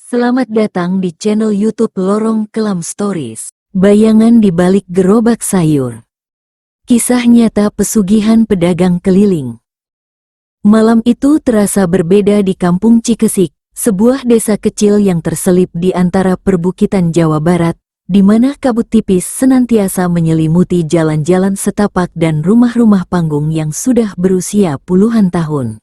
Selamat datang di channel YouTube Lorong Kelam Stories. Bayangan di balik gerobak sayur. Kisah nyata pesugihan pedagang keliling. Malam itu terasa berbeda di Kampung Cikesik, sebuah desa kecil yang terselip di antara perbukitan Jawa Barat, di mana kabut tipis senantiasa menyelimuti jalan-jalan setapak dan rumah-rumah panggung yang sudah berusia puluhan tahun.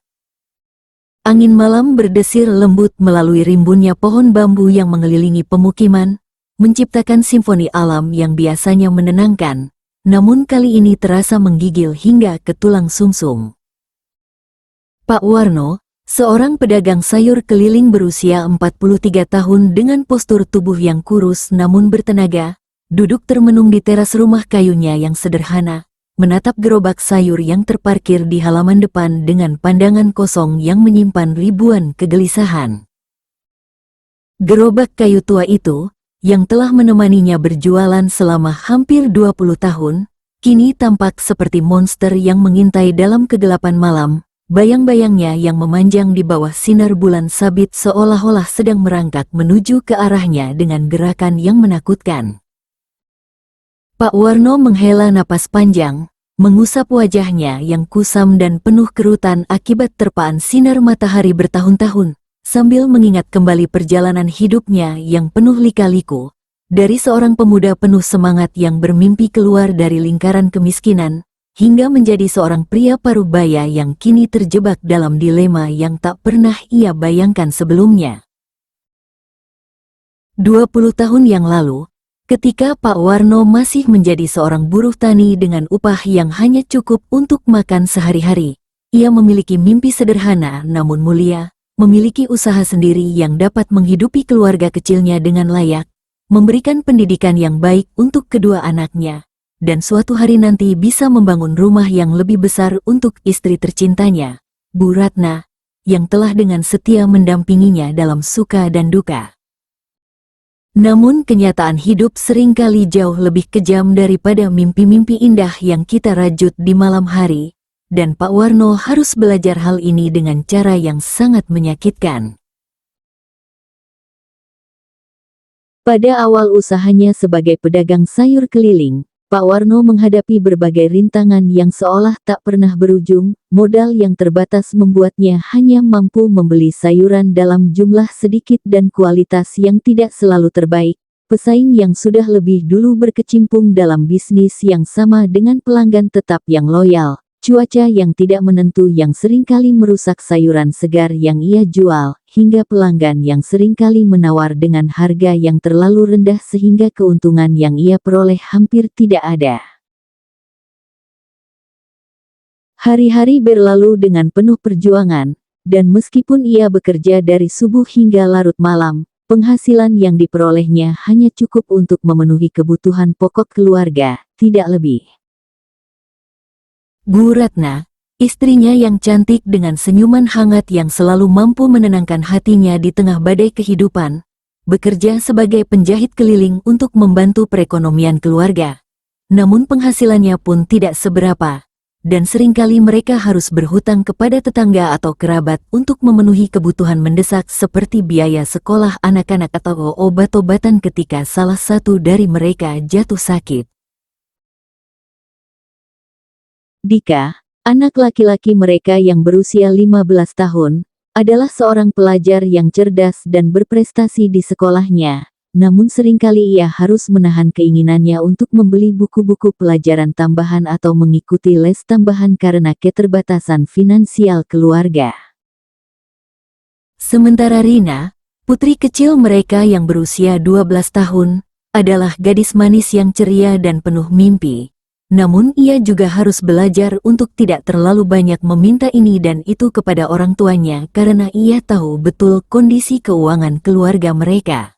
Angin malam berdesir lembut melalui rimbunnya pohon bambu yang mengelilingi pemukiman, menciptakan simfoni alam yang biasanya menenangkan, namun kali ini terasa menggigil hingga ke tulang sumsum. Pak Warno, seorang pedagang sayur keliling berusia 43 tahun dengan postur tubuh yang kurus namun bertenaga, duduk termenung di teras rumah kayunya yang sederhana, menatap gerobak sayur yang terparkir di halaman depan dengan pandangan kosong yang menyimpan ribuan kegelisahan. Gerobak kayu tua itu, yang telah menemaninya berjualan selama hampir 20 tahun, kini tampak seperti monster yang mengintai dalam kegelapan malam, bayang-bayangnya yang memanjang di bawah sinar bulan sabit seolah-olah sedang merangkak menuju ke arahnya dengan gerakan yang menakutkan. Pak Warno menghela napas panjang, mengusap wajahnya yang kusam dan penuh kerutan akibat terpaan sinar matahari bertahun-tahun, sambil mengingat kembali perjalanan hidupnya yang penuh lika-liku, dari seorang pemuda penuh semangat yang bermimpi keluar dari lingkaran kemiskinan, hingga menjadi seorang pria parubaya yang kini terjebak dalam dilema yang tak pernah ia bayangkan sebelumnya. 20 tahun yang lalu, ketika Pak Warno masih menjadi seorang buruh tani dengan upah yang hanya cukup untuk makan sehari-hari, ia memiliki mimpi sederhana namun mulia, memiliki usaha sendiri yang dapat menghidupi keluarga kecilnya dengan layak, memberikan pendidikan yang baik untuk kedua anaknya, dan suatu hari nanti bisa membangun rumah yang lebih besar untuk istri tercintanya, Bu Ratna, yang telah dengan setia mendampinginya dalam suka dan duka. Namun kenyataan hidup seringkali jauh lebih kejam daripada mimpi-mimpi indah yang kita rajut di malam hari, dan Pak Warno harus belajar hal ini dengan cara yang sangat menyakitkan. Pada awal usahanya sebagai pedagang sayur keliling, Pak Warno menghadapi berbagai rintangan yang seolah tak pernah berujung. Modal yang terbatas membuatnya hanya mampu membeli sayuran dalam jumlah sedikit dan kualitas yang tidak selalu terbaik. Pesaing yang sudah lebih dulu berkecimpung dalam bisnis yang sama dengan pelanggan tetap yang loyal. Cuaca yang tidak menentu yang seringkali merusak sayuran segar yang ia jual, hingga pelanggan yang seringkali menawar dengan harga yang terlalu rendah sehingga keuntungan yang ia peroleh hampir tidak ada. Hari-hari berlalu dengan penuh perjuangan, dan meskipun ia bekerja dari subuh hingga larut malam, penghasilan yang diperolehnya hanya cukup untuk memenuhi kebutuhan pokok keluarga, tidak lebih. Bu Ratna, istrinya yang cantik dengan senyuman hangat yang selalu mampu menenangkan hatinya di tengah badai kehidupan, bekerja sebagai penjahit keliling untuk membantu perekonomian keluarga. Namun penghasilannya pun tidak seberapa, dan seringkali mereka harus berhutang kepada tetangga atau kerabat untuk memenuhi kebutuhan mendesak seperti biaya sekolah anak-anak atau obat-obatan ketika salah satu dari mereka jatuh sakit. Dika, anak laki-laki mereka yang berusia 15 tahun, adalah seorang pelajar yang cerdas dan berprestasi di sekolahnya, namun seringkali ia harus menahan keinginannya untuk membeli buku-buku pelajaran tambahan atau mengikuti les tambahan karena keterbatasan finansial keluarga. Sementara Rina, putri kecil mereka yang berusia 12 tahun, adalah gadis manis yang ceria dan penuh mimpi. Namun ia juga harus belajar untuk tidak terlalu banyak meminta ini dan itu kepada orang tuanya karena ia tahu betul kondisi keuangan keluarga mereka.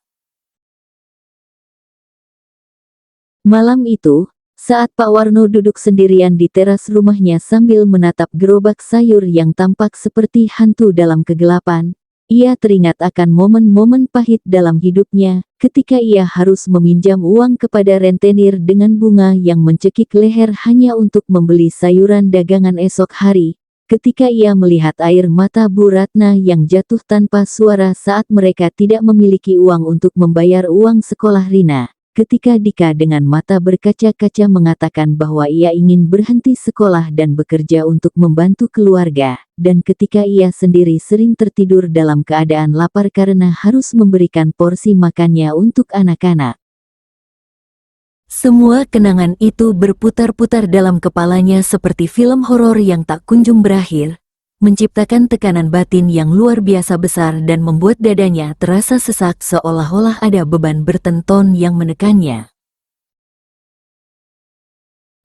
Malam itu, saat Pak Warno duduk sendirian di teras rumahnya sambil menatap gerobak sayur yang tampak seperti hantu dalam kegelapan, ia teringat akan momen-momen pahit dalam hidupnya, ketika ia harus meminjam uang kepada rentenir dengan bunga yang mencekik leher hanya untuk membeli sayuran dagangan esok hari, ketika ia melihat air mata Bu Ratna yang jatuh tanpa suara saat mereka tidak memiliki uang untuk membayar uang sekolah Rina. Ketika Dika dengan mata berkaca-kaca mengatakan bahwa ia ingin berhenti sekolah dan bekerja untuk membantu keluarga, dan ketika ia sendiri sering tertidur dalam keadaan lapar karena harus memberikan porsi makannya untuk anak-anak. Semua kenangan itu berputar-putar dalam kepalanya seperti film horor yang tak kunjung berakhir, menciptakan tekanan batin yang luar biasa besar dan membuat dadanya terasa sesak seolah-olah ada beban bertenton yang menekannya.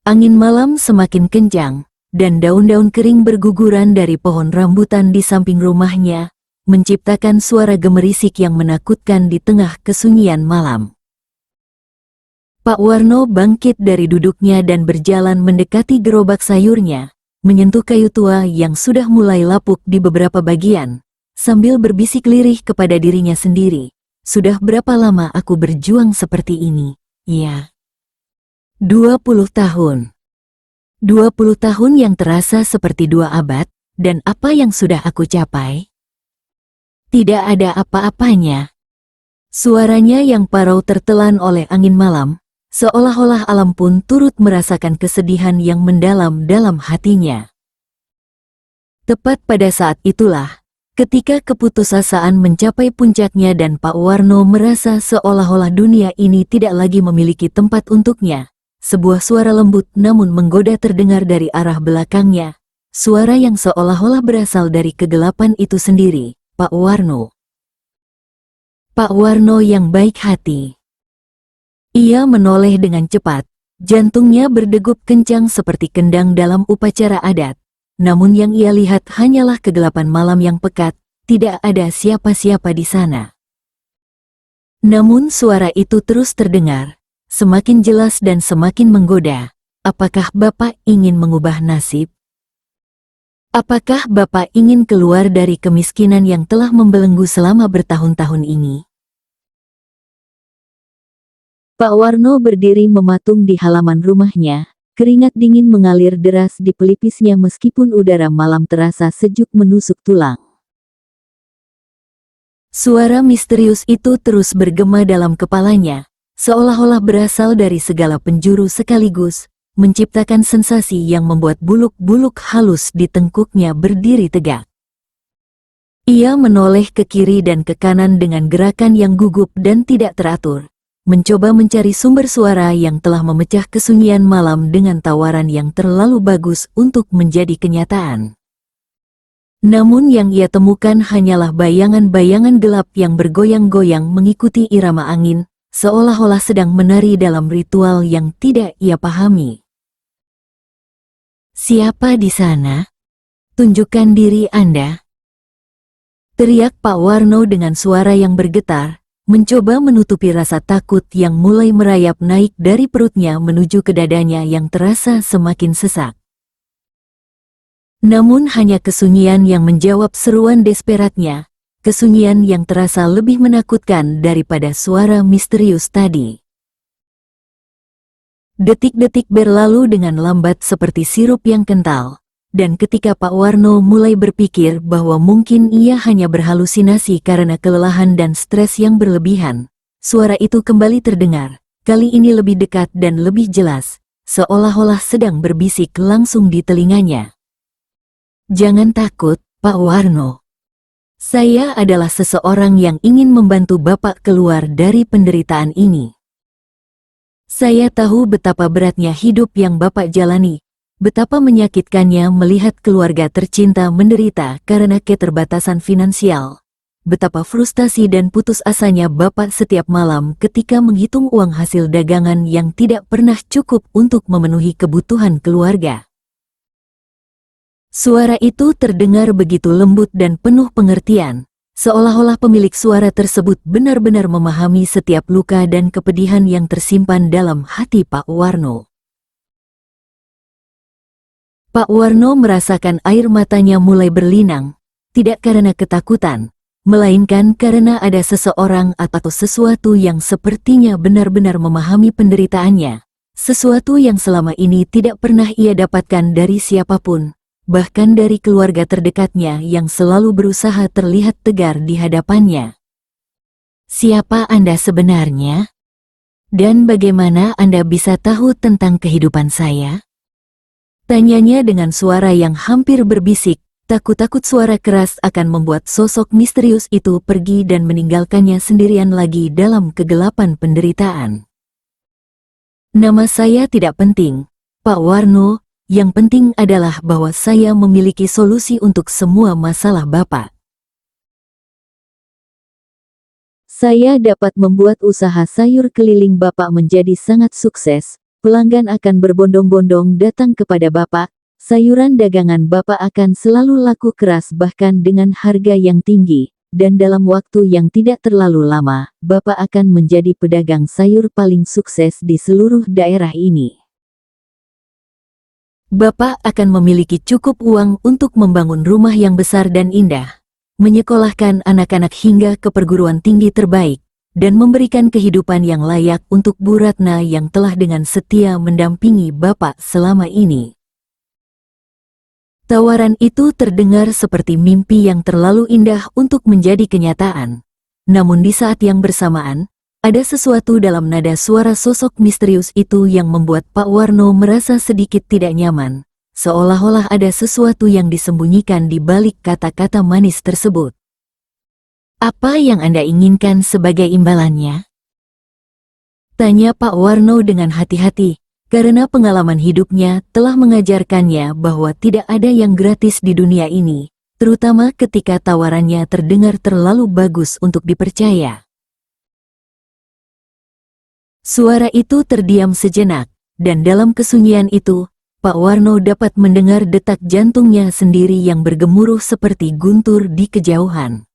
Angin malam semakin kencang, dan daun-daun kering berguguran dari pohon rambutan di samping rumahnya, menciptakan suara gemerisik yang menakutkan di tengah kesunyian malam. Pak Warno bangkit dari duduknya dan berjalan mendekati gerobak sayurnya, menyentuh kayu tua yang sudah mulai lapuk di beberapa bagian, sambil berbisik lirih kepada dirinya sendiri. Sudah berapa lama aku berjuang seperti ini? Ya, 20 tahun. 20 tahun yang terasa seperti 2 abad, dan apa yang sudah aku capai? Tidak ada apa-apanya. Suaranya yang parau tertelan oleh angin malam, seolah-olah alam pun turut merasakan kesedihan yang mendalam dalam hatinya. Tepat pada saat itulah, ketika keputusasaan mencapai puncaknya dan Pak Warno merasa seolah-olah dunia ini tidak lagi memiliki tempat untuknya, sebuah suara lembut namun menggoda terdengar dari arah belakangnya, suara yang seolah-olah berasal dari kegelapan itu sendiri, Pak Warno. Pak Warno yang baik hati. Ia menoleh dengan cepat, jantungnya berdegup kencang seperti kendang dalam upacara adat. Namun yang ia lihat hanyalah kegelapan malam yang pekat, tidak ada siapa-siapa di sana. Namun suara itu terus terdengar, semakin jelas dan semakin menggoda. Apakah Bapak ingin mengubah nasib? Apakah Bapak ingin keluar dari kemiskinan yang telah membelenggu selama bertahun-tahun ini? Pak Warno berdiri mematung di halaman rumahnya, keringat dingin mengalir deras di pelipisnya meskipun udara malam terasa sejuk menusuk tulang. Suara misterius itu terus bergema dalam kepalanya, seolah-olah berasal dari segala penjuru sekaligus, menciptakan sensasi yang membuat buluk-buluk halus di tengkuknya berdiri tegak. Ia menoleh ke kiri dan ke kanan dengan gerakan yang gugup dan tidak teratur, mencoba mencari sumber suara yang telah memecah kesunyian malam dengan tawaran yang terlalu bagus untuk menjadi kenyataan. Namun yang ia temukan hanyalah bayangan-bayangan gelap yang bergoyang-goyang mengikuti irama angin, seolah-olah sedang menari dalam ritual yang tidak ia pahami. "Siapa di sana? Tunjukkan diri Anda!" teriak Pak Warno dengan suara yang bergetar, mencoba menutupi rasa takut yang mulai merayap naik dari perutnya menuju ke dadanya yang terasa semakin sesak. Namun hanya kesunyian yang menjawab seruan desperatnya, kesunyian yang terasa lebih menakutkan daripada suara misterius tadi. Detik-detik berlalu dengan lambat seperti sirup yang kental. Dan ketika Pak Warno mulai berpikir bahwa mungkin ia hanya berhalusinasi karena kelelahan dan stres yang berlebihan, suara itu kembali terdengar, kali ini lebih dekat dan lebih jelas, seolah-olah sedang berbisik langsung di telinganya. "Jangan takut, Pak Warno. Saya adalah seseorang yang ingin membantu Bapak keluar dari penderitaan ini. Saya tahu betapa beratnya hidup yang Bapak jalani, betapa menyakitkannya melihat keluarga tercinta menderita karena keterbatasan finansial. Betapa frustasi dan putus asanya Bapak setiap malam ketika menghitung uang hasil dagangan yang tidak pernah cukup untuk memenuhi kebutuhan keluarga." Suara itu terdengar begitu lembut dan penuh pengertian, seolah-olah pemilik suara tersebut benar-benar memahami setiap luka dan kepedihan yang tersimpan dalam hati Pak Warno. Pak Warno merasakan air matanya mulai berlinang, tidak karena ketakutan, melainkan karena ada seseorang atau sesuatu yang sepertinya benar-benar memahami penderitaannya, sesuatu yang selama ini tidak pernah ia dapatkan dari siapapun, bahkan dari keluarga terdekatnya yang selalu berusaha terlihat tegar di hadapannya. Siapa Anda sebenarnya? Dan bagaimana Anda bisa tahu tentang kehidupan saya? Tanyanya dengan suara yang hampir berbisik. Takut-takut suara keras akan membuat sosok misterius itu pergi dan meninggalkannya sendirian lagi dalam kegelapan penderitaan. Nama saya tidak penting, Pak Warno. Yang penting adalah bahwa saya memiliki solusi untuk semua masalah Bapak. Saya dapat membuat usaha sayur keliling Bapak menjadi sangat sukses. Pelanggan akan berbondong-bondong datang kepada Bapak. Sayuran dagangan Bapak akan selalu laku keras bahkan dengan harga yang tinggi, dan dalam waktu yang tidak terlalu lama, Bapak akan menjadi pedagang sayur paling sukses di seluruh daerah ini. Bapak akan memiliki cukup uang untuk membangun rumah yang besar dan indah, menyekolahkan anak-anak hingga ke perguruan tinggi terbaik, dan memberikan kehidupan yang layak untuk Bu Ratna yang telah dengan setia mendampingi Bapak selama ini. Tawaran itu terdengar seperti mimpi yang terlalu indah untuk menjadi kenyataan. Namun di saat yang bersamaan, ada sesuatu dalam nada suara sosok misterius itu yang membuat Pak Warno merasa sedikit tidak nyaman, seolah-olah ada sesuatu yang disembunyikan di balik kata-kata manis tersebut. Apa yang Anda inginkan sebagai imbalannya? Tanya Pak Warno dengan hati-hati. Karena pengalaman hidupnya telah mengajarkannya bahwa tidak ada yang gratis di dunia ini, terutama ketika tawarannya terdengar terlalu bagus untuk dipercaya. Suara itu terdiam sejenak, dan dalam kesunyian itu, Pak Warno dapat mendengar detak jantungnya sendiri yang bergemuruh seperti guntur di kejauhan.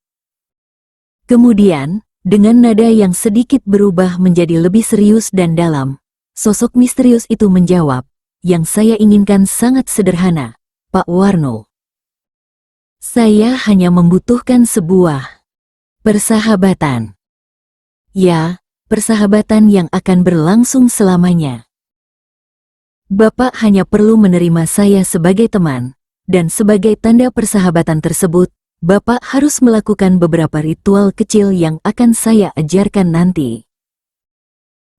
Kemudian, dengan nada yang sedikit berubah menjadi lebih serius dan dalam, sosok misterius itu menjawab, "Yang saya inginkan sangat sederhana, Pak Warno. Saya hanya membutuhkan sebuah persahabatan. Ya, persahabatan yang akan berlangsung selamanya. Bapak hanya perlu menerima saya sebagai teman, dan sebagai tanda persahabatan tersebut, Bapak harus melakukan beberapa ritual kecil yang akan saya ajarkan nanti.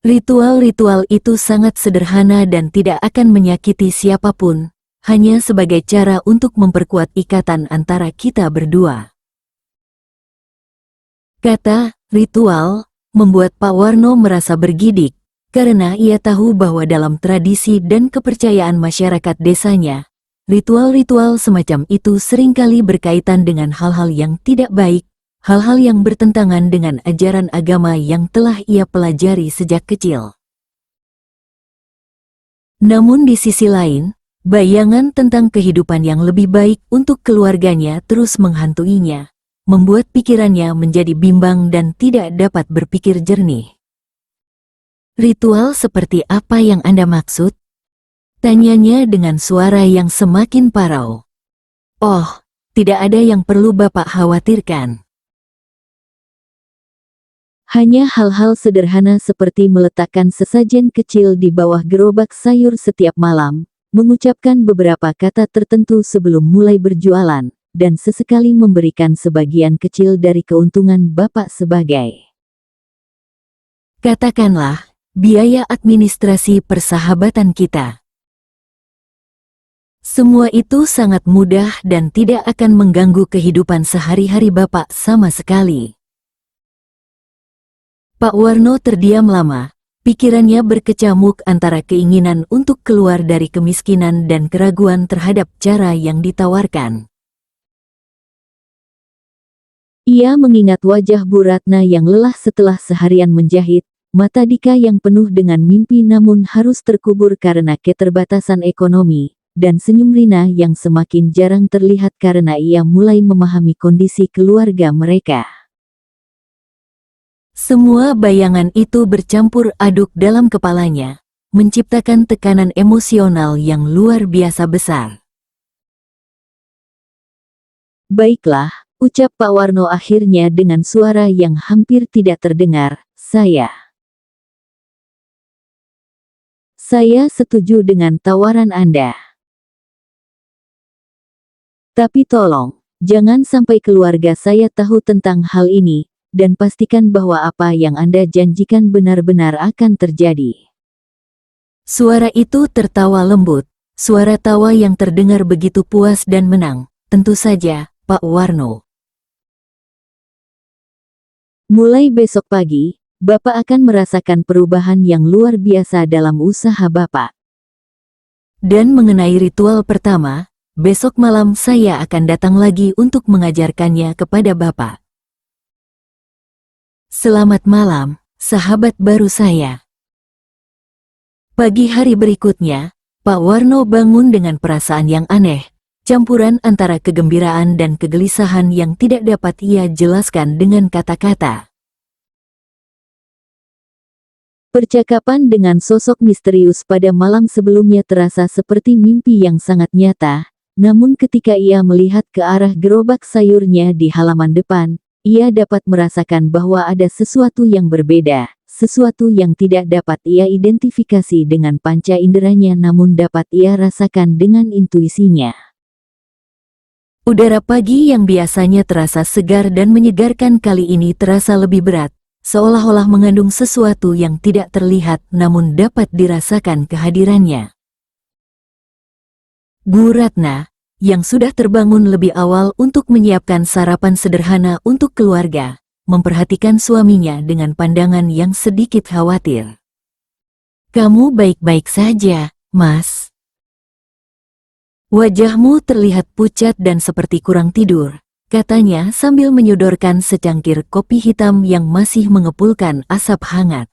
Ritual-ritual itu sangat sederhana dan tidak akan menyakiti siapapun, hanya sebagai cara untuk memperkuat ikatan antara kita berdua." Kata "ritual" membuat Pak Warno merasa bergidik, karena ia tahu bahwa dalam tradisi dan kepercayaan masyarakat desanya, ritual-ritual semacam itu seringkali berkaitan dengan hal-hal yang tidak baik, hal-hal yang bertentangan dengan ajaran agama yang telah ia pelajari sejak kecil. Namun di sisi lain, bayangan tentang kehidupan yang lebih baik untuk keluarganya terus menghantuinya, membuat pikirannya menjadi bimbang dan tidak dapat berpikir jernih. "Ritual seperti apa yang Anda maksud?" tanyanya dengan suara yang semakin parau. "Oh, tidak ada yang perlu Bapak khawatirkan. Hanya hal-hal sederhana seperti meletakkan sesajen kecil di bawah gerobak sayur setiap malam, mengucapkan beberapa kata tertentu sebelum mulai berjualan, dan sesekali memberikan sebagian kecil dari keuntungan Bapak sebagai, katakanlah, biaya administrasi persahabatan kita. Semua itu sangat mudah dan tidak akan mengganggu kehidupan sehari-hari Bapak sama sekali." Pak Warno terdiam lama, pikirannya berkecamuk antara keinginan untuk keluar dari kemiskinan dan keraguan terhadap cara yang ditawarkan. Ia mengingat wajah Bu Ratna yang lelah setelah seharian menjahit, mata Dika yang penuh dengan mimpi namun harus terkubur karena keterbatasan ekonomi, dan senyum Rina yang semakin jarang terlihat karena ia mulai memahami kondisi keluarga mereka. Semua bayangan itu bercampur aduk dalam kepalanya, menciptakan tekanan emosional yang luar biasa besar. "Baiklah," ucap Pak Warno akhirnya dengan suara yang hampir tidak terdengar, Saya setuju dengan tawaran Anda." Tapi tolong, jangan sampai keluarga saya tahu tentang hal ini, dan pastikan bahwa apa yang Anda janjikan benar-benar akan terjadi. Suara itu tertawa lembut, suara tawa yang terdengar begitu puas dan menang. Tentu saja, Pak Warno. Mulai besok pagi, Bapak akan merasakan perubahan yang luar biasa dalam usaha Bapak. Dan mengenai ritual pertama, besok malam saya akan datang lagi untuk mengajarkannya kepada Bapak. Selamat malam, sahabat baru saya. Pagi hari berikutnya, Pak Warno bangun dengan perasaan yang aneh, campuran antara kegembiraan dan kegelisahan yang tidak dapat ia jelaskan dengan kata-kata. Percakapan dengan sosok misterius pada malam sebelumnya terasa seperti mimpi yang sangat nyata, namun ketika ia melihat ke arah gerobak sayurnya di halaman depan, ia dapat merasakan bahwa ada sesuatu yang berbeda, sesuatu yang tidak dapat ia identifikasi dengan panca inderanya namun dapat ia rasakan dengan intuisinya. Udara pagi yang biasanya terasa segar dan menyegarkan kali ini terasa lebih berat, seolah-olah mengandung sesuatu yang tidak terlihat namun dapat dirasakan kehadirannya. Bu Ratna, yang sudah terbangun lebih awal untuk menyiapkan sarapan sederhana untuk keluarga, memperhatikan suaminya dengan pandangan yang sedikit khawatir. "Kamu baik-baik saja, Mas? Wajahmu terlihat pucat dan seperti kurang tidur," katanya sambil menyodorkan secangkir kopi hitam yang masih mengepulkan asap hangat.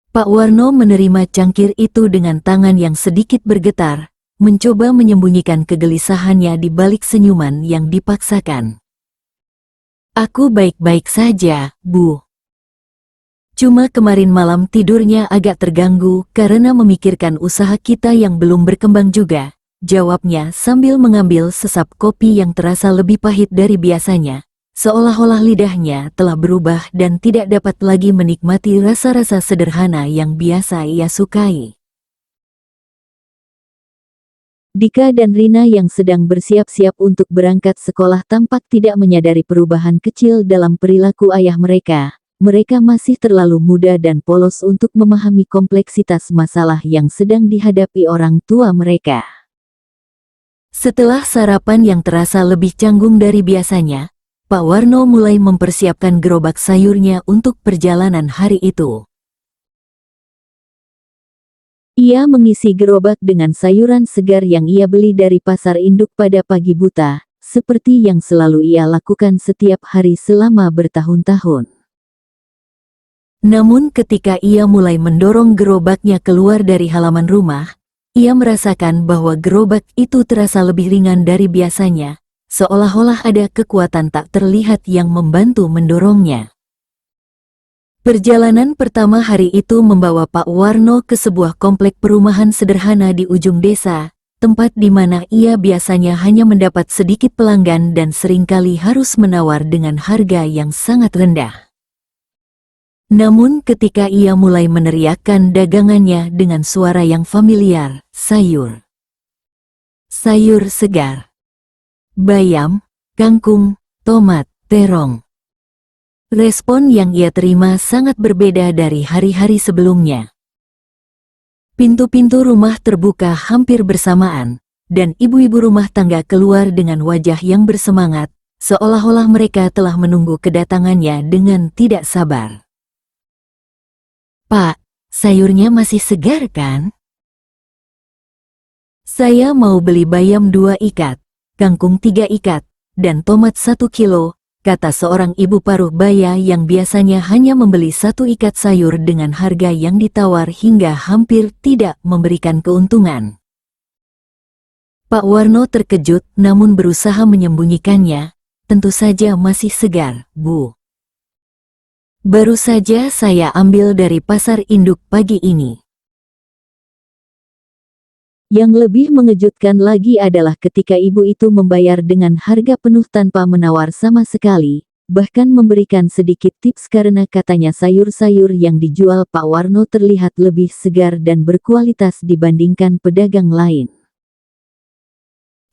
Pak Warno menerima cangkir itu dengan tangan yang sedikit bergetar, mencoba menyembunyikan kegelisahannya di balik senyuman yang dipaksakan. "Aku baik-baik saja, Bu. Cuma kemarin malam tidurnya agak terganggu karena memikirkan usaha kita yang belum berkembang juga," jawabnya sambil mengambil sesap kopi yang terasa lebih pahit dari biasanya, seolah-olah lidahnya telah berubah dan tidak dapat lagi menikmati rasa-rasa sederhana yang biasa ia sukai. Dika dan Rina yang sedang bersiap-siap untuk berangkat sekolah tampak tidak menyadari perubahan kecil dalam perilaku ayah mereka. Mereka masih terlalu muda dan polos untuk memahami kompleksitas masalah yang sedang dihadapi orang tua mereka. Setelah sarapan yang terasa lebih canggung dari biasanya, Pak Warno mulai mempersiapkan gerobak sayurnya untuk perjalanan hari itu. Ia mengisi gerobak dengan sayuran segar yang ia beli dari pasar induk pada pagi buta, seperti yang selalu ia lakukan setiap hari selama bertahun-tahun. Namun ketika ia mulai mendorong gerobaknya keluar dari halaman rumah, ia merasakan bahwa gerobak itu terasa lebih ringan dari biasanya, seolah-olah ada kekuatan tak terlihat yang membantu mendorongnya. Perjalanan pertama hari itu membawa Pak Warno ke sebuah komplek perumahan sederhana di ujung desa, tempat di mana ia biasanya hanya mendapat sedikit pelanggan dan seringkali harus menawar dengan harga yang sangat rendah. Namun ketika ia mulai meneriakkan dagangannya dengan suara yang familiar, sayur segar, bayam, kangkung, tomat, terong. Respon yang ia terima sangat berbeda dari hari-hari sebelumnya. Pintu-pintu rumah terbuka hampir bersamaan, dan ibu-ibu rumah tangga keluar dengan wajah yang bersemangat, seolah-olah mereka telah menunggu kedatangannya dengan tidak sabar. "Pak, sayurnya masih segar kan? Saya mau beli bayam 2 ikat, kangkung 3 ikat, dan tomat 1 kilo, kata seorang ibu paruh baya yang biasanya hanya membeli 1 ikat sayur dengan harga yang ditawar hingga hampir tidak memberikan keuntungan. Pak Warno terkejut namun berusaha menyembunyikannya. "Tentu saja masih segar, Bu. Baru saja saya ambil dari pasar induk pagi ini." Yang lebih mengejutkan lagi adalah ketika ibu itu membayar dengan harga penuh tanpa menawar sama sekali, bahkan memberikan sedikit tips karena katanya sayur-sayur yang dijual Pak Warno terlihat lebih segar dan berkualitas dibandingkan pedagang lain.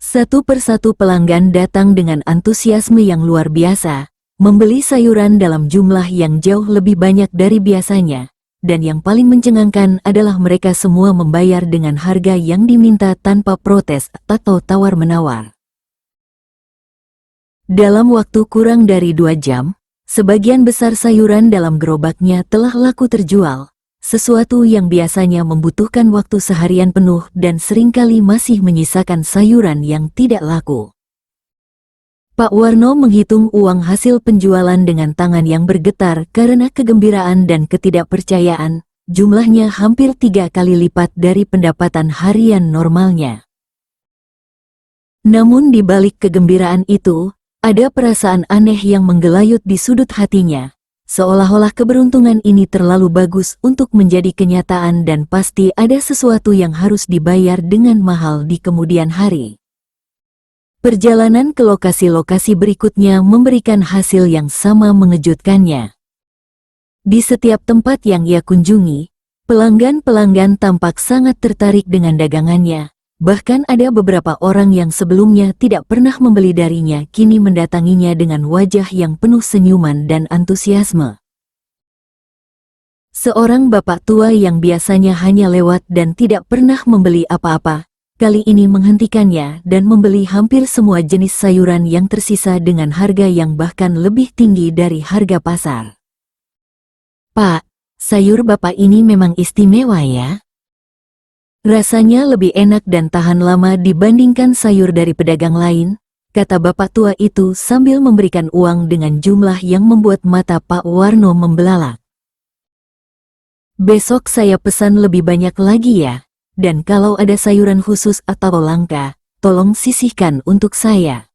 Satu persatu pelanggan datang dengan antusiasme yang luar biasa, membeli sayuran dalam jumlah yang jauh lebih banyak dari biasanya, dan yang paling mencengangkan adalah mereka semua membayar dengan harga yang diminta tanpa protes atau tawar-menawar. Dalam waktu kurang dari 2 jam, sebagian besar sayuran dalam gerobaknya telah laku terjual, sesuatu yang biasanya membutuhkan waktu seharian penuh dan seringkali masih menyisakan sayuran yang tidak laku. Pak Warno menghitung uang hasil penjualan dengan tangan yang bergetar karena kegembiraan dan ketidakpercayaan. Jumlahnya hampir 3 kali lipat dari pendapatan harian normalnya. Namun di balik kegembiraan itu, ada perasaan aneh yang menggelayut di sudut hatinya, seolah-olah keberuntungan ini terlalu bagus untuk menjadi kenyataan dan pasti ada sesuatu yang harus dibayar dengan mahal di kemudian hari. Perjalanan ke lokasi-lokasi berikutnya memberikan hasil yang sama mengejutkannya. Di setiap tempat yang ia kunjungi, pelanggan-pelanggan tampak sangat tertarik dengan dagangannya. Bahkan ada beberapa orang yang sebelumnya tidak pernah membeli darinya kini mendatanginya dengan wajah yang penuh senyuman dan antusiasme. Seorang bapak tua yang biasanya hanya lewat dan tidak pernah membeli apa-apa, kali ini menghentikannya dan membeli hampir semua jenis sayuran yang tersisa dengan harga yang bahkan lebih tinggi dari harga pasar. "Pak, sayur Bapak ini memang istimewa ya. Rasanya lebih enak dan tahan lama dibandingkan sayur dari pedagang lain," kata bapak tua itu sambil memberikan uang dengan jumlah yang membuat mata Pak Warno membelalak. "Besok saya pesan lebih banyak lagi ya, dan kalau ada sayuran khusus atau langka, tolong sisihkan untuk saya."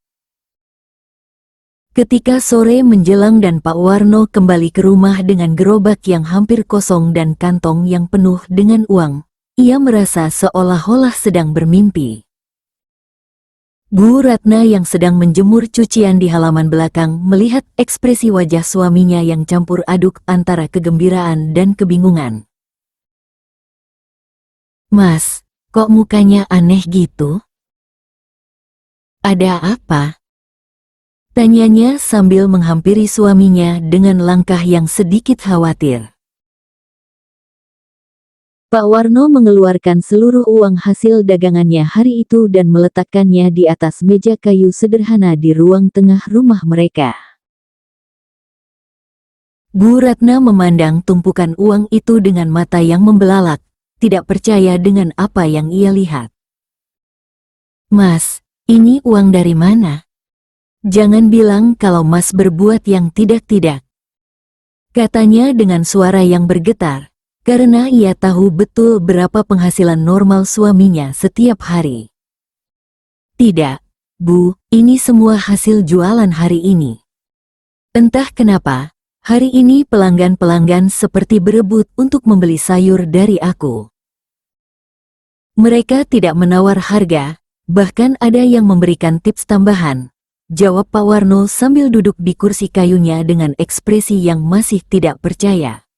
Ketika sore menjelang dan Pak Warno kembali ke rumah dengan gerobak yang hampir kosong dan kantong yang penuh dengan uang, ia merasa seolah-olah sedang bermimpi. Bu Ratna yang sedang menjemur cucian di halaman belakang melihat ekspresi wajah suaminya yang campur aduk antara kegembiraan dan kebingungan. "Mas, kok mukanya aneh gitu? Ada apa?" tanyanya sambil menghampiri suaminya dengan langkah yang sedikit khawatir. Pak Warno mengeluarkan seluruh uang hasil dagangannya hari itu dan meletakkannya di atas meja kayu sederhana di ruang tengah rumah mereka. Bu Ratna memandang tumpukan uang itu dengan mata yang membelalak, tidak percaya dengan apa yang ia lihat. "Mas, ini uang dari mana? Jangan bilang kalau Mas berbuat yang tidak-tidak," katanya dengan suara yang bergetar, karena ia tahu betul berapa penghasilan normal suaminya setiap hari. "Tidak, Bu, ini semua hasil jualan hari ini. Entah kenapa, hari ini pelanggan-pelanggan seperti berebut untuk membeli sayur dari aku. Mereka tidak menawar harga, bahkan ada yang memberikan tips tambahan," jawab Pak Warno sambil duduk di kursi kayunya dengan ekspresi yang masih tidak percaya.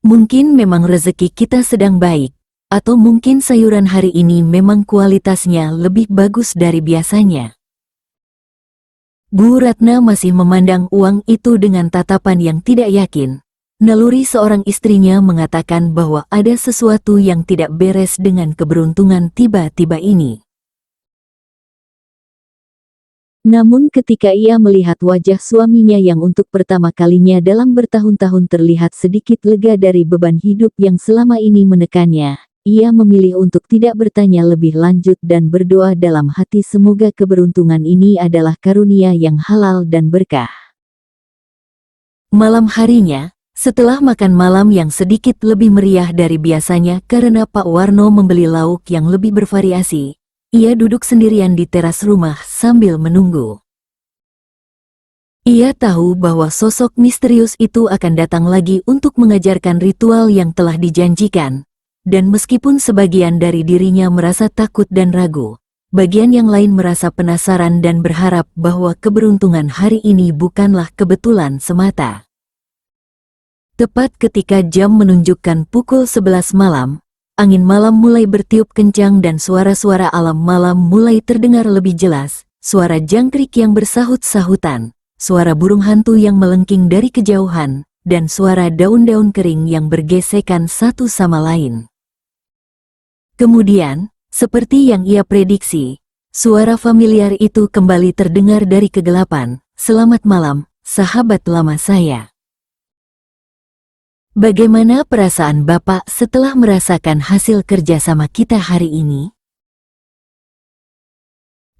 "Mungkin memang rezeki kita sedang baik, atau mungkin sayuran hari ini memang kualitasnya lebih bagus dari biasanya." Bu Ratna masih memandang uang itu dengan tatapan yang tidak yakin. Naluri seorang istrinya mengatakan bahwa ada sesuatu yang tidak beres dengan keberuntungan tiba-tiba ini. Namun ketika ia melihat wajah suaminya yang untuk pertama kalinya dalam bertahun-tahun terlihat sedikit lega dari beban hidup yang selama ini menekannya, ia memilih untuk tidak bertanya lebih lanjut dan berdoa dalam hati semoga keberuntungan ini adalah karunia yang halal dan berkah. Malam harinya, setelah makan malam yang sedikit lebih meriah dari biasanya karena Pak Warno membeli lauk yang lebih bervariasi, ia duduk sendirian di teras rumah sambil menunggu. Ia tahu bahwa sosok misterius itu akan datang lagi untuk mengajarkan ritual yang telah dijanjikan, dan meskipun sebagian dari dirinya merasa takut dan ragu, bagian yang lain merasa penasaran dan berharap bahwa keberuntungan hari ini bukanlah kebetulan semata. Tepat ketika jam menunjukkan pukul 11 malam, angin malam mulai bertiup kencang dan suara-suara alam malam mulai terdengar lebih jelas, suara jangkrik yang bersahut-sahutan, suara burung hantu yang melengking dari kejauhan, dan suara daun-daun kering yang bergesekan satu sama lain. Kemudian, seperti yang ia prediksi, suara familiar itu kembali terdengar dari kegelapan. "Selamat malam, sahabat lama saya. Bagaimana perasaan Bapak setelah merasakan hasil kerjasama kita hari ini?"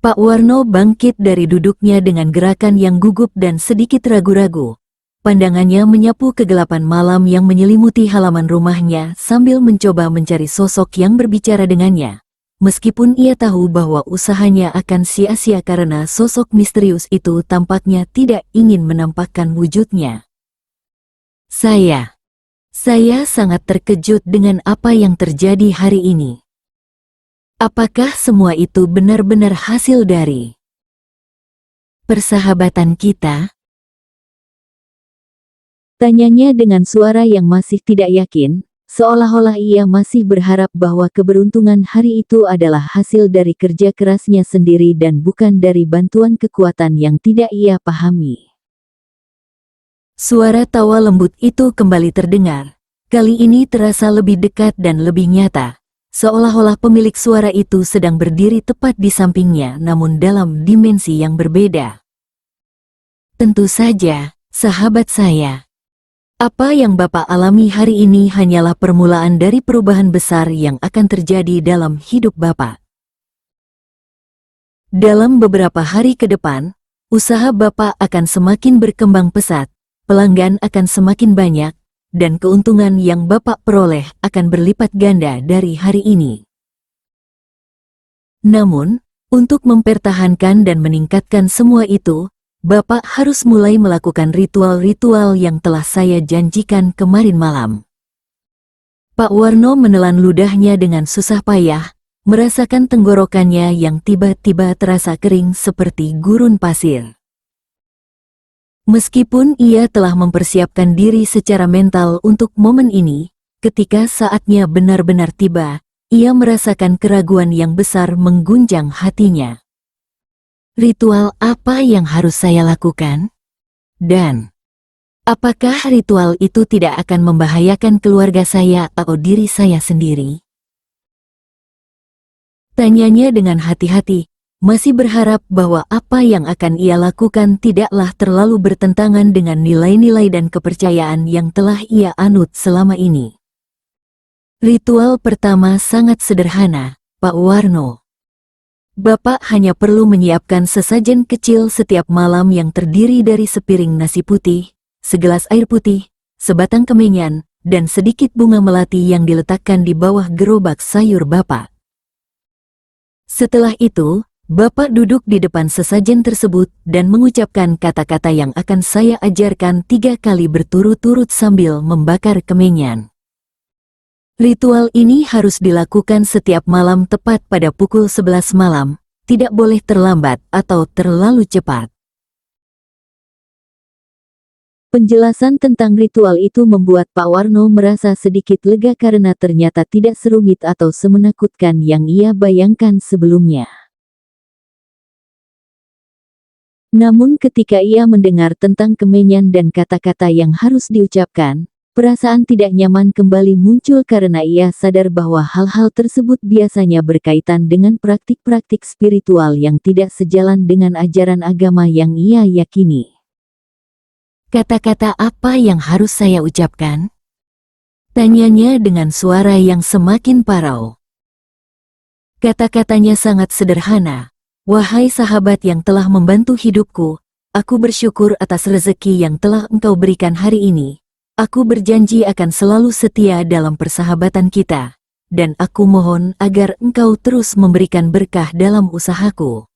Pak Warno bangkit dari duduknya dengan gerakan yang gugup dan sedikit ragu-ragu. Pandangannya menyapu kegelapan malam yang menyelimuti halaman rumahnya sambil mencoba mencari sosok yang berbicara dengannya. Meskipun ia tahu bahwa usahanya akan sia-sia karena sosok misterius itu tampaknya tidak ingin menampakkan wujudnya. Saya sangat terkejut dengan apa yang terjadi hari ini. Apakah semua itu benar-benar hasil dari persahabatan kita? Tanyanya dengan suara yang masih tidak yakin, seolah-olah ia masih berharap bahwa keberuntungan hari itu adalah hasil dari kerja kerasnya sendiri dan bukan dari bantuan kekuatan yang tidak ia pahami. Suara tawa lembut itu kembali terdengar. Kali ini terasa lebih dekat dan lebih nyata, seolah-olah pemilik suara itu sedang berdiri tepat di sampingnya namun dalam dimensi yang berbeda. "Tentu saja, sahabat saya. Apa yang Bapak alami hari ini hanyalah permulaan dari perubahan besar yang akan terjadi dalam hidup Bapak. Dalam beberapa hari ke depan, usaha Bapak akan semakin berkembang pesat, pelanggan akan semakin banyak, dan keuntungan yang Bapak peroleh akan berlipat ganda dari hari ini. Namun, untuk mempertahankan dan meningkatkan semua itu, Bapak harus mulai melakukan ritual-ritual yang telah saya janjikan kemarin malam." Pak Warno menelan ludahnya dengan susah payah, merasakan tenggorokannya yang tiba-tiba terasa kering seperti gurun pasir. Meskipun ia telah mempersiapkan diri secara mental untuk momen ini, ketika saatnya benar-benar tiba, ia merasakan keraguan yang besar mengguncang hatinya. Ritual apa yang harus saya lakukan? Dan apakah ritual itu tidak akan membahayakan keluarga saya atau diri saya sendiri? Tanyanya dengan hati-hati, masih berharap bahwa apa yang akan ia lakukan tidaklah terlalu bertentangan dengan nilai-nilai dan kepercayaan yang telah ia anut selama ini. Ritual pertama sangat sederhana, Pak Warno. Bapak hanya perlu menyiapkan sesajen kecil setiap malam yang terdiri dari sepiring nasi putih, segelas air putih, sebatang kemenyan, dan sedikit bunga melati yang diletakkan di bawah gerobak sayur Bapak. Setelah itu, Bapak duduk di depan sesajen tersebut dan mengucapkan kata-kata yang akan saya ajarkan 3 kali berturut-turut sambil membakar kemenyan. Ritual ini harus dilakukan setiap malam tepat pada pukul 11 malam, tidak boleh terlambat atau terlalu cepat. Penjelasan tentang ritual itu membuat Pak Warno merasa sedikit lega karena ternyata tidak serumit atau semenakutkan yang ia bayangkan sebelumnya. Namun ketika ia mendengar tentang kemenyan dan kata-kata yang harus diucapkan, perasaan tidak nyaman kembali muncul karena ia sadar bahwa hal-hal tersebut biasanya berkaitan dengan praktik-praktik spiritual yang tidak sejalan dengan ajaran agama yang ia yakini. "Kata-kata apa yang harus saya ucapkan?" tanyanya dengan suara yang semakin parau. Kata-katanya sangat sederhana. "Wahai sahabat yang telah membantu hidupku, aku bersyukur atas rezeki yang telah engkau berikan hari ini. Aku berjanji akan selalu setia dalam persahabatan kita, dan aku mohon agar engkau terus memberikan berkah dalam usahaku."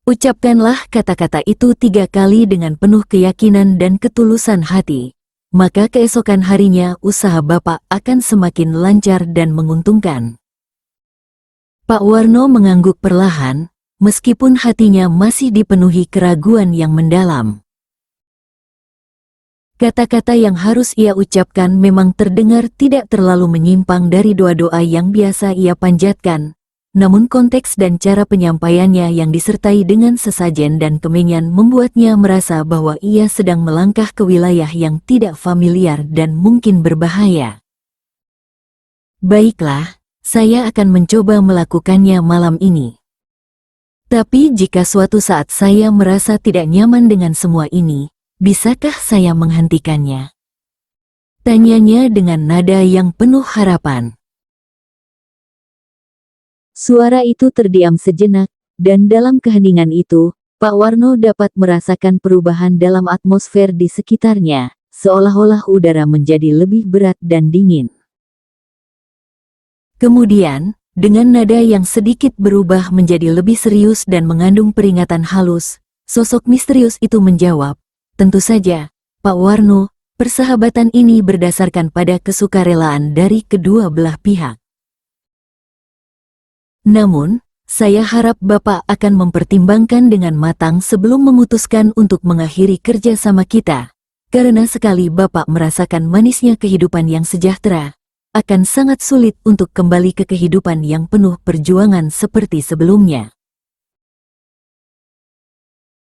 Ucapkanlah kata-kata itu 3 kali dengan penuh keyakinan dan ketulusan hati, maka keesokan harinya usaha Bapak akan semakin lancar dan menguntungkan. Pak Warno mengangguk perlahan, meskipun hatinya masih dipenuhi keraguan yang mendalam. Kata-kata yang harus ia ucapkan memang terdengar tidak terlalu menyimpang dari doa-doa yang biasa ia panjatkan, namun konteks dan cara penyampaiannya yang disertai dengan sesajen dan kemenyan membuatnya merasa bahwa ia sedang melangkah ke wilayah yang tidak familiar dan mungkin berbahaya. Baiklah, saya akan mencoba melakukannya malam ini. Tapi jika suatu saat saya merasa tidak nyaman dengan semua ini, bisakah saya menghentikannya? Tanyanya dengan nada yang penuh harapan. Suara itu terdiam sejenak, dan dalam keheningan itu, Pak Warno dapat merasakan perubahan dalam atmosfer di sekitarnya, seolah-olah udara menjadi lebih berat dan dingin. Kemudian, dengan nada yang sedikit berubah menjadi lebih serius dan mengandung peringatan halus, sosok misterius itu menjawab, "Tentu saja, Pak Warno, persahabatan ini berdasarkan pada kesukarelaan dari kedua belah pihak. Namun, saya harap Bapak akan mempertimbangkan dengan matang sebelum memutuskan untuk mengakhiri kerja sama kita, karena sekali Bapak merasakan manisnya kehidupan yang sejahtera, akan sangat sulit untuk kembali ke kehidupan yang penuh perjuangan seperti sebelumnya."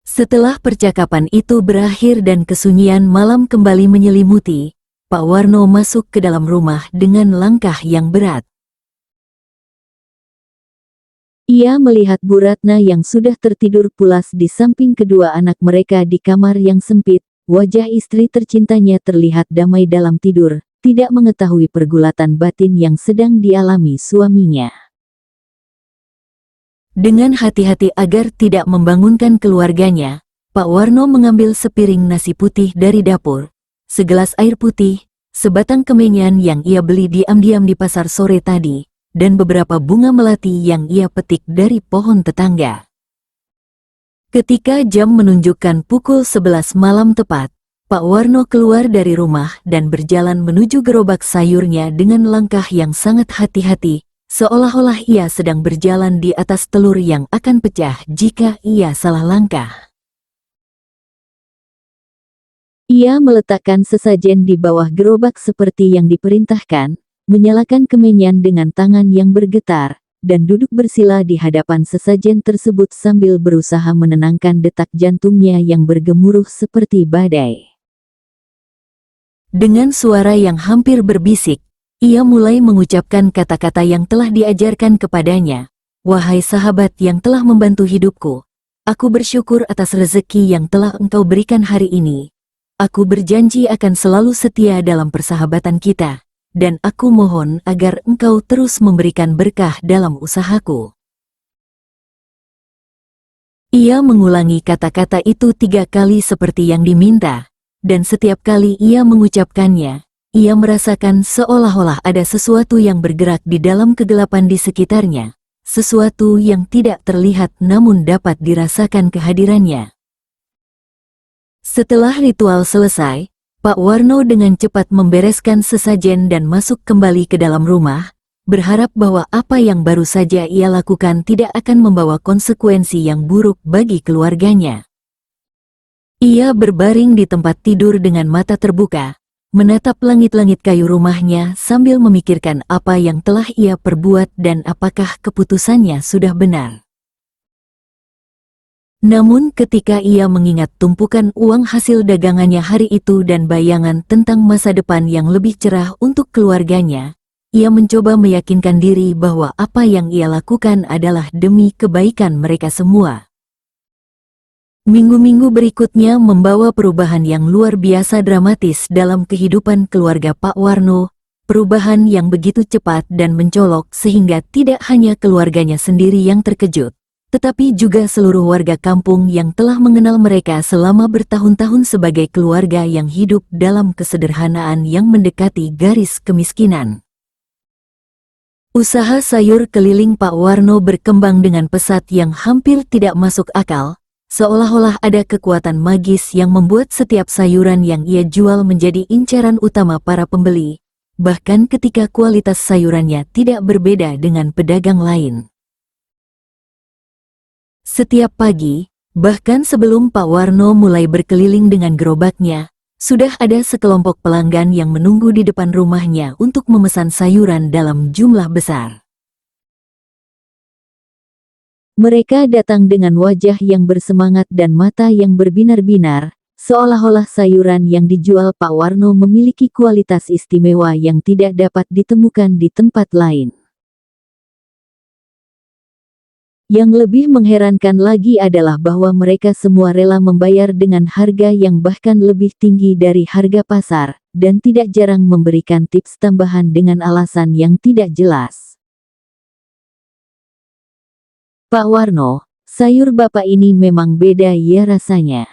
Setelah percakapan itu berakhir dan kesunyian malam kembali menyelimuti, Pak Warno masuk ke dalam rumah dengan langkah yang berat. Ia melihat Bu Ratna yang sudah tertidur pulas di samping kedua anak mereka di kamar yang sempit. Wajah istri tercintanya terlihat damai dalam tidur, tidak mengetahui pergulatan batin yang sedang dialami suaminya. Dengan hati-hati agar tidak membangunkan keluarganya, Pak Warno mengambil sepiring nasi putih dari dapur, segelas air putih, sebatang kemenyan yang ia beli diam-diam di pasar sore tadi, dan beberapa bunga melati yang ia petik dari pohon tetangga. Ketika jam menunjukkan pukul 11 malam tepat, Pak Warno keluar dari rumah dan berjalan menuju gerobak sayurnya dengan langkah yang sangat hati-hati, seolah-olah ia sedang berjalan di atas telur yang akan pecah jika ia salah langkah. Ia meletakkan sesajen di bawah gerobak seperti yang diperintahkan, menyalakan kemenyan dengan tangan yang bergetar, dan duduk bersila di hadapan sesajen tersebut sambil berusaha menenangkan detak jantungnya yang bergemuruh seperti badai. Dengan suara yang hampir berbisik, ia mulai mengucapkan kata-kata yang telah diajarkan kepadanya. "Wahai sahabat yang telah membantu hidupku, aku bersyukur atas rezeki yang telah engkau berikan hari ini. Aku berjanji akan selalu setia dalam persahabatan kita, dan aku mohon agar engkau terus memberikan berkah dalam usahaku." Ia mengulangi kata-kata itu 3 kali seperti yang diminta, dan setiap kali ia mengucapkannya, ia merasakan seolah-olah ada sesuatu yang bergerak di dalam kegelapan di sekitarnya, sesuatu yang tidak terlihat namun dapat dirasakan kehadirannya. Setelah ritual selesai, Pak Warno dengan cepat membereskan sesajen dan masuk kembali ke dalam rumah, berharap bahwa apa yang baru saja ia lakukan tidak akan membawa konsekuensi yang buruk bagi keluarganya. Ia berbaring di tempat tidur dengan mata terbuka, menatap langit-langit kayu rumahnya sambil memikirkan apa yang telah ia perbuat dan apakah keputusannya sudah benar. Namun ketika ia mengingat tumpukan uang hasil dagangannya hari itu dan bayangan tentang masa depan yang lebih cerah untuk keluarganya, ia mencoba meyakinkan diri bahwa apa yang ia lakukan adalah demi kebaikan mereka semua. Minggu-minggu berikutnya membawa perubahan yang luar biasa dramatis dalam kehidupan keluarga Pak Warno, perubahan yang begitu cepat dan mencolok sehingga tidak hanya keluarganya sendiri yang terkejut, tetapi juga seluruh warga kampung yang telah mengenal mereka selama bertahun-tahun sebagai keluarga yang hidup dalam kesederhanaan yang mendekati garis kemiskinan. Usaha sayur keliling Pak Warno berkembang dengan pesat yang hampir tidak masuk akal, seolah-olah ada kekuatan magis yang membuat setiap sayuran yang ia jual menjadi incaran utama para pembeli, bahkan ketika kualitas sayurannya tidak berbeda dengan pedagang lain. Setiap pagi, bahkan sebelum Pak Warno mulai berkeliling dengan gerobaknya, Sudah ada sekelompok pelanggan yang menunggu di depan rumahnya untuk memesan sayuran dalam jumlah besar. Mereka datang dengan wajah yang bersemangat dan mata yang berbinar-binar, seolah-olah sayuran yang dijual Pak Warno memiliki kualitas istimewa yang tidak dapat ditemukan di tempat lain. Yang lebih mengherankan lagi adalah bahwa mereka semua rela membayar dengan harga yang bahkan lebih tinggi dari harga pasar, dan tidak jarang memberikan tips tambahan dengan alasan yang tidak jelas. Pak Warno, sayur Bapak ini memang beda ya rasanya.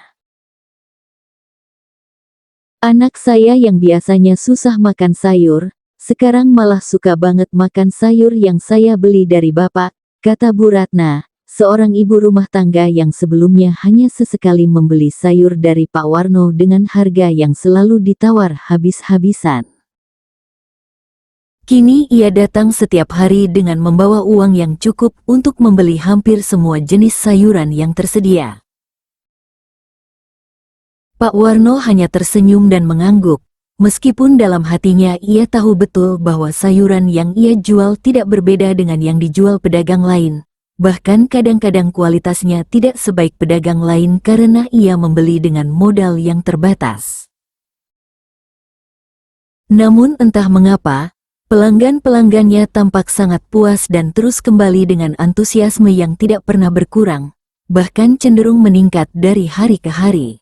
Anak saya yang biasanya susah makan sayur, sekarang malah suka banget makan sayur yang saya beli dari Bapak, kata Bu Ratna, seorang ibu rumah tangga yang sebelumnya hanya sesekali membeli sayur dari Pak Warno dengan harga yang selalu ditawar habis-habisan. Kini ia datang setiap hari dengan membawa uang yang cukup untuk membeli hampir semua jenis sayuran yang tersedia. Pak Warno hanya tersenyum dan mengangguk, meskipun dalam hatinya ia tahu betul bahwa sayuran yang ia jual tidak berbeda dengan yang dijual pedagang lain, bahkan kadang-kadang kualitasnya tidak sebaik pedagang lain karena ia membeli dengan modal yang terbatas. Namun entah mengapa, pelanggan-pelanggannya tampak sangat puas dan terus kembali dengan antusiasme yang tidak pernah berkurang, bahkan cenderung meningkat dari hari ke hari.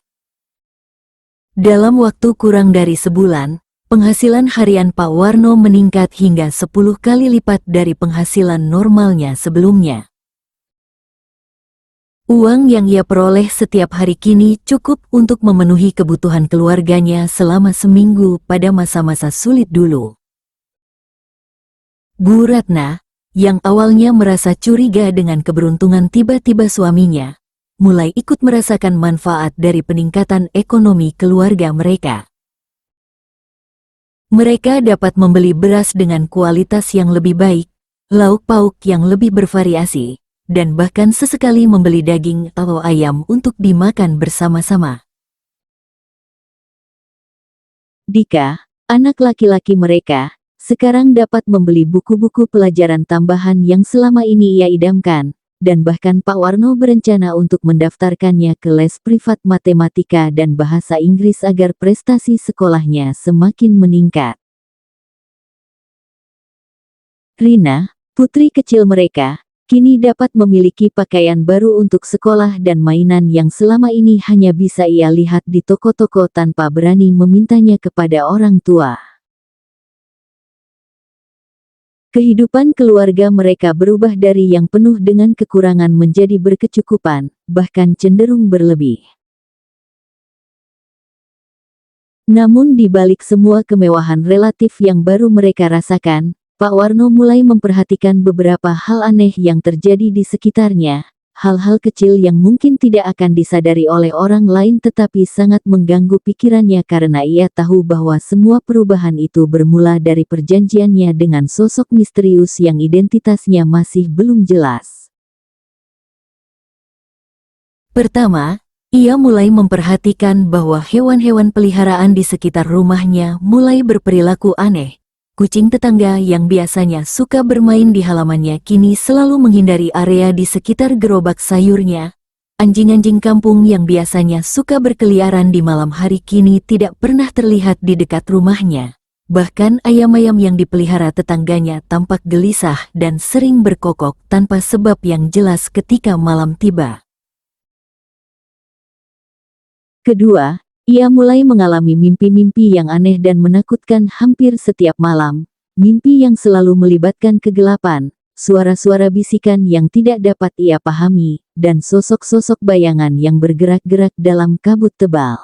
Dalam waktu kurang dari sebulan, penghasilan harian Pak Warno meningkat hingga 10 kali lipat dari penghasilan normalnya sebelumnya. Uang yang ia peroleh setiap hari kini cukup untuk memenuhi kebutuhan keluarganya selama seminggu pada masa-masa sulit dulu. Bu Ratna, yang awalnya merasa curiga dengan keberuntungan tiba-tiba suaminya, mulai ikut merasakan manfaat dari peningkatan ekonomi keluarga mereka. Mereka dapat membeli beras dengan kualitas yang lebih baik, lauk pauk yang lebih bervariasi, dan bahkan sesekali membeli daging atau ayam untuk dimakan bersama-sama. Dika, anak laki-laki mereka, sekarang dapat membeli buku-buku pelajaran tambahan yang selama ini ia idamkan, dan bahkan Pak Warno berencana untuk mendaftarkannya ke les privat matematika dan bahasa Inggris agar prestasi sekolahnya semakin meningkat. Rina, putri kecil mereka, kini dapat memiliki pakaian baru untuk sekolah dan mainan yang selama ini hanya bisa ia lihat di toko-toko tanpa berani memintanya kepada orang tua. Kehidupan keluarga mereka berubah dari yang penuh dengan kekurangan menjadi berkecukupan, bahkan cenderung berlebih. Namun di balik semua kemewahan relatif yang baru mereka rasakan, Pak Warno mulai memperhatikan beberapa hal aneh yang terjadi di sekitarnya, hal-hal kecil yang mungkin tidak akan disadari oleh orang lain tetapi sangat mengganggu pikirannya karena ia tahu bahwa semua perubahan itu bermula dari perjanjiannya dengan sosok misterius yang identitasnya masih belum jelas. Pertama, ia mulai memperhatikan bahwa hewan-hewan peliharaan di sekitar rumahnya mulai berperilaku aneh. Kucing tetangga yang biasanya suka bermain di halamannya kini selalu menghindari area di sekitar gerobak sayurnya. Anjing-anjing kampung yang biasanya suka berkeliaran di malam hari kini tidak pernah terlihat di dekat rumahnya. Bahkan ayam-ayam yang dipelihara tetangganya tampak gelisah dan sering berkokok tanpa sebab yang jelas ketika malam tiba. Kedua, ia mulai mengalami mimpi-mimpi yang aneh dan menakutkan hampir setiap malam. Mimpi yang selalu melibatkan kegelapan, suara-suara bisikan yang tidak dapat ia pahami, dan sosok-sosok bayangan yang bergerak-gerak dalam kabut tebal.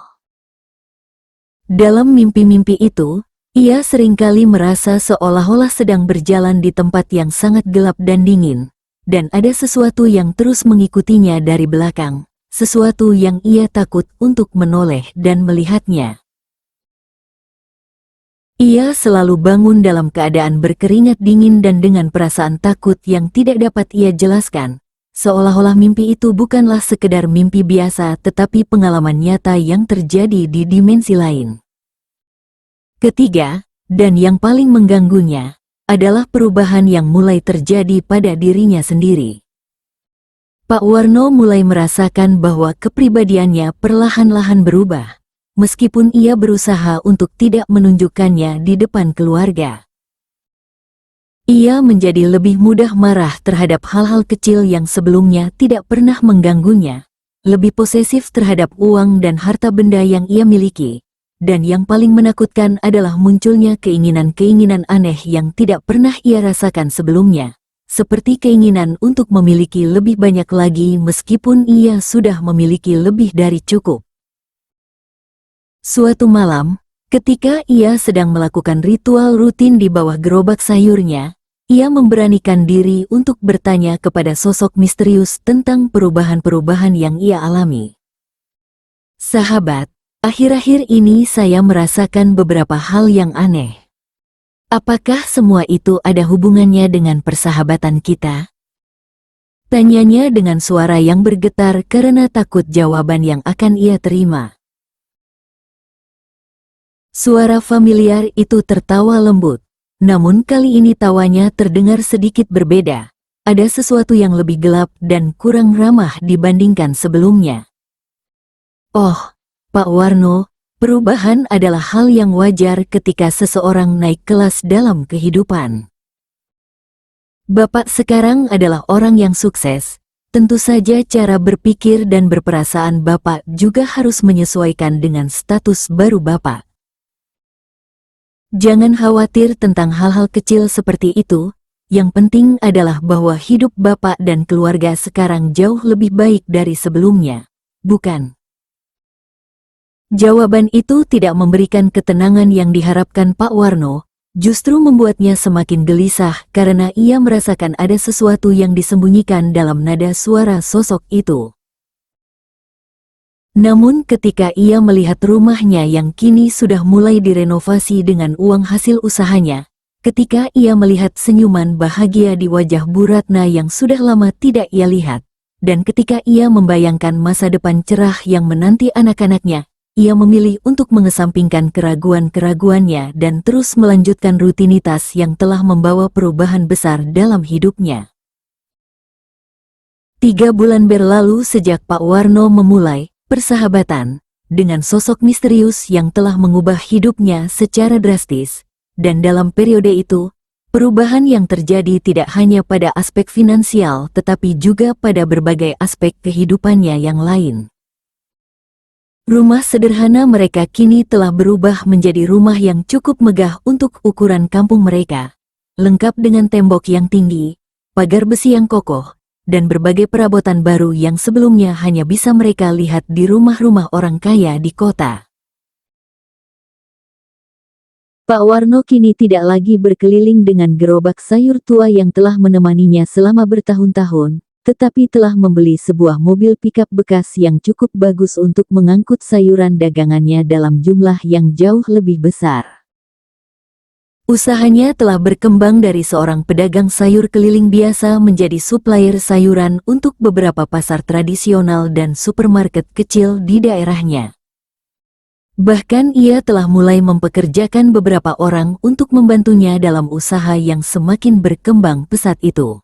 Dalam mimpi-mimpi itu, ia seringkali merasa seolah-olah sedang berjalan di tempat yang sangat gelap dan dingin, dan ada sesuatu yang terus mengikutinya dari belakang. Sesuatu yang ia takut untuk menoleh dan melihatnya. Ia selalu bangun dalam keadaan berkeringat dingin dan dengan perasaan takut yang tidak dapat ia jelaskan, seolah-olah mimpi itu bukanlah sekedar mimpi biasa tetapi pengalaman nyata yang terjadi di dimensi lain. Ketiga, dan yang paling mengganggunya, adalah perubahan yang mulai terjadi pada dirinya sendiri. Pak Warno mulai merasakan bahwa kepribadiannya perlahan-lahan berubah, meskipun ia berusaha untuk tidak menunjukkannya di depan keluarga. Ia menjadi lebih mudah marah terhadap hal-hal kecil yang sebelumnya tidak pernah mengganggunya, lebih posesif terhadap uang dan harta benda yang ia miliki, dan yang paling menakutkan adalah munculnya keinginan-keinginan aneh yang tidak pernah ia rasakan sebelumnya, seperti keinginan untuk memiliki lebih banyak lagi meskipun ia sudah memiliki lebih dari cukup. Suatu malam, ketika ia sedang melakukan ritual rutin di bawah gerobak sayurnya, ia memberanikan diri untuk bertanya kepada sosok misterius tentang perubahan-perubahan yang ia alami. Sahabat, akhir-akhir ini saya merasakan beberapa hal yang aneh. Apakah semua itu ada hubungannya dengan persahabatan kita? Tanyanya dengan suara yang bergetar karena takut jawaban yang akan ia terima. Suara familiar itu tertawa lembut, namun kali ini tawanya terdengar sedikit berbeda. Ada sesuatu yang lebih gelap dan kurang ramah dibandingkan sebelumnya. Oh, Pak Warno, perubahan adalah hal yang wajar ketika seseorang naik kelas dalam kehidupan. Bapak sekarang adalah orang yang sukses. Tentu saja cara berpikir dan berperasaan Bapak juga harus menyesuaikan dengan status baru Bapak. Jangan khawatir tentang hal-hal kecil seperti itu, yang penting adalah bahwa hidup Bapak dan keluarga sekarang jauh lebih baik dari sebelumnya, bukan? Jawaban itu tidak memberikan ketenangan yang diharapkan Pak Warno, justru membuatnya semakin gelisah karena ia merasakan ada sesuatu yang disembunyikan dalam nada suara sosok itu. Namun ketika ia melihat rumahnya yang kini sudah mulai direnovasi dengan uang hasil usahanya, ketika ia melihat senyuman bahagia di wajah Bu Ratna yang sudah lama tidak ia lihat, dan ketika ia membayangkan masa depan cerah yang menanti anak-anaknya, ia memilih untuk mengesampingkan keraguan-keraguannya dan terus melanjutkan rutinitas yang telah membawa perubahan besar dalam hidupnya. 3 bulan berlalu sejak Pak Warno memulai persahabatan dengan sosok misterius yang telah mengubah hidupnya secara drastis, dan dalam periode itu, perubahan yang terjadi tidak hanya pada aspek finansial tetapi juga pada berbagai aspek kehidupannya yang lain. Rumah sederhana mereka kini telah berubah menjadi rumah yang cukup megah untuk ukuran kampung mereka, lengkap dengan tembok yang tinggi, pagar besi yang kokoh, dan berbagai perabotan baru yang sebelumnya hanya bisa mereka lihat di rumah-rumah orang kaya di kota. Pak Warno kini tidak lagi berkeliling dengan gerobak sayur tua yang telah menemaninya selama bertahun-tahun, tetapi telah membeli sebuah mobil pickup bekas yang cukup bagus untuk mengangkut sayuran dagangannya dalam jumlah yang jauh lebih besar. Usahanya telah berkembang dari seorang pedagang sayur keliling biasa menjadi supplier sayuran untuk beberapa pasar tradisional dan supermarket kecil di daerahnya. Bahkan ia telah mulai mempekerjakan beberapa orang untuk membantunya dalam usaha yang semakin berkembang pesat itu.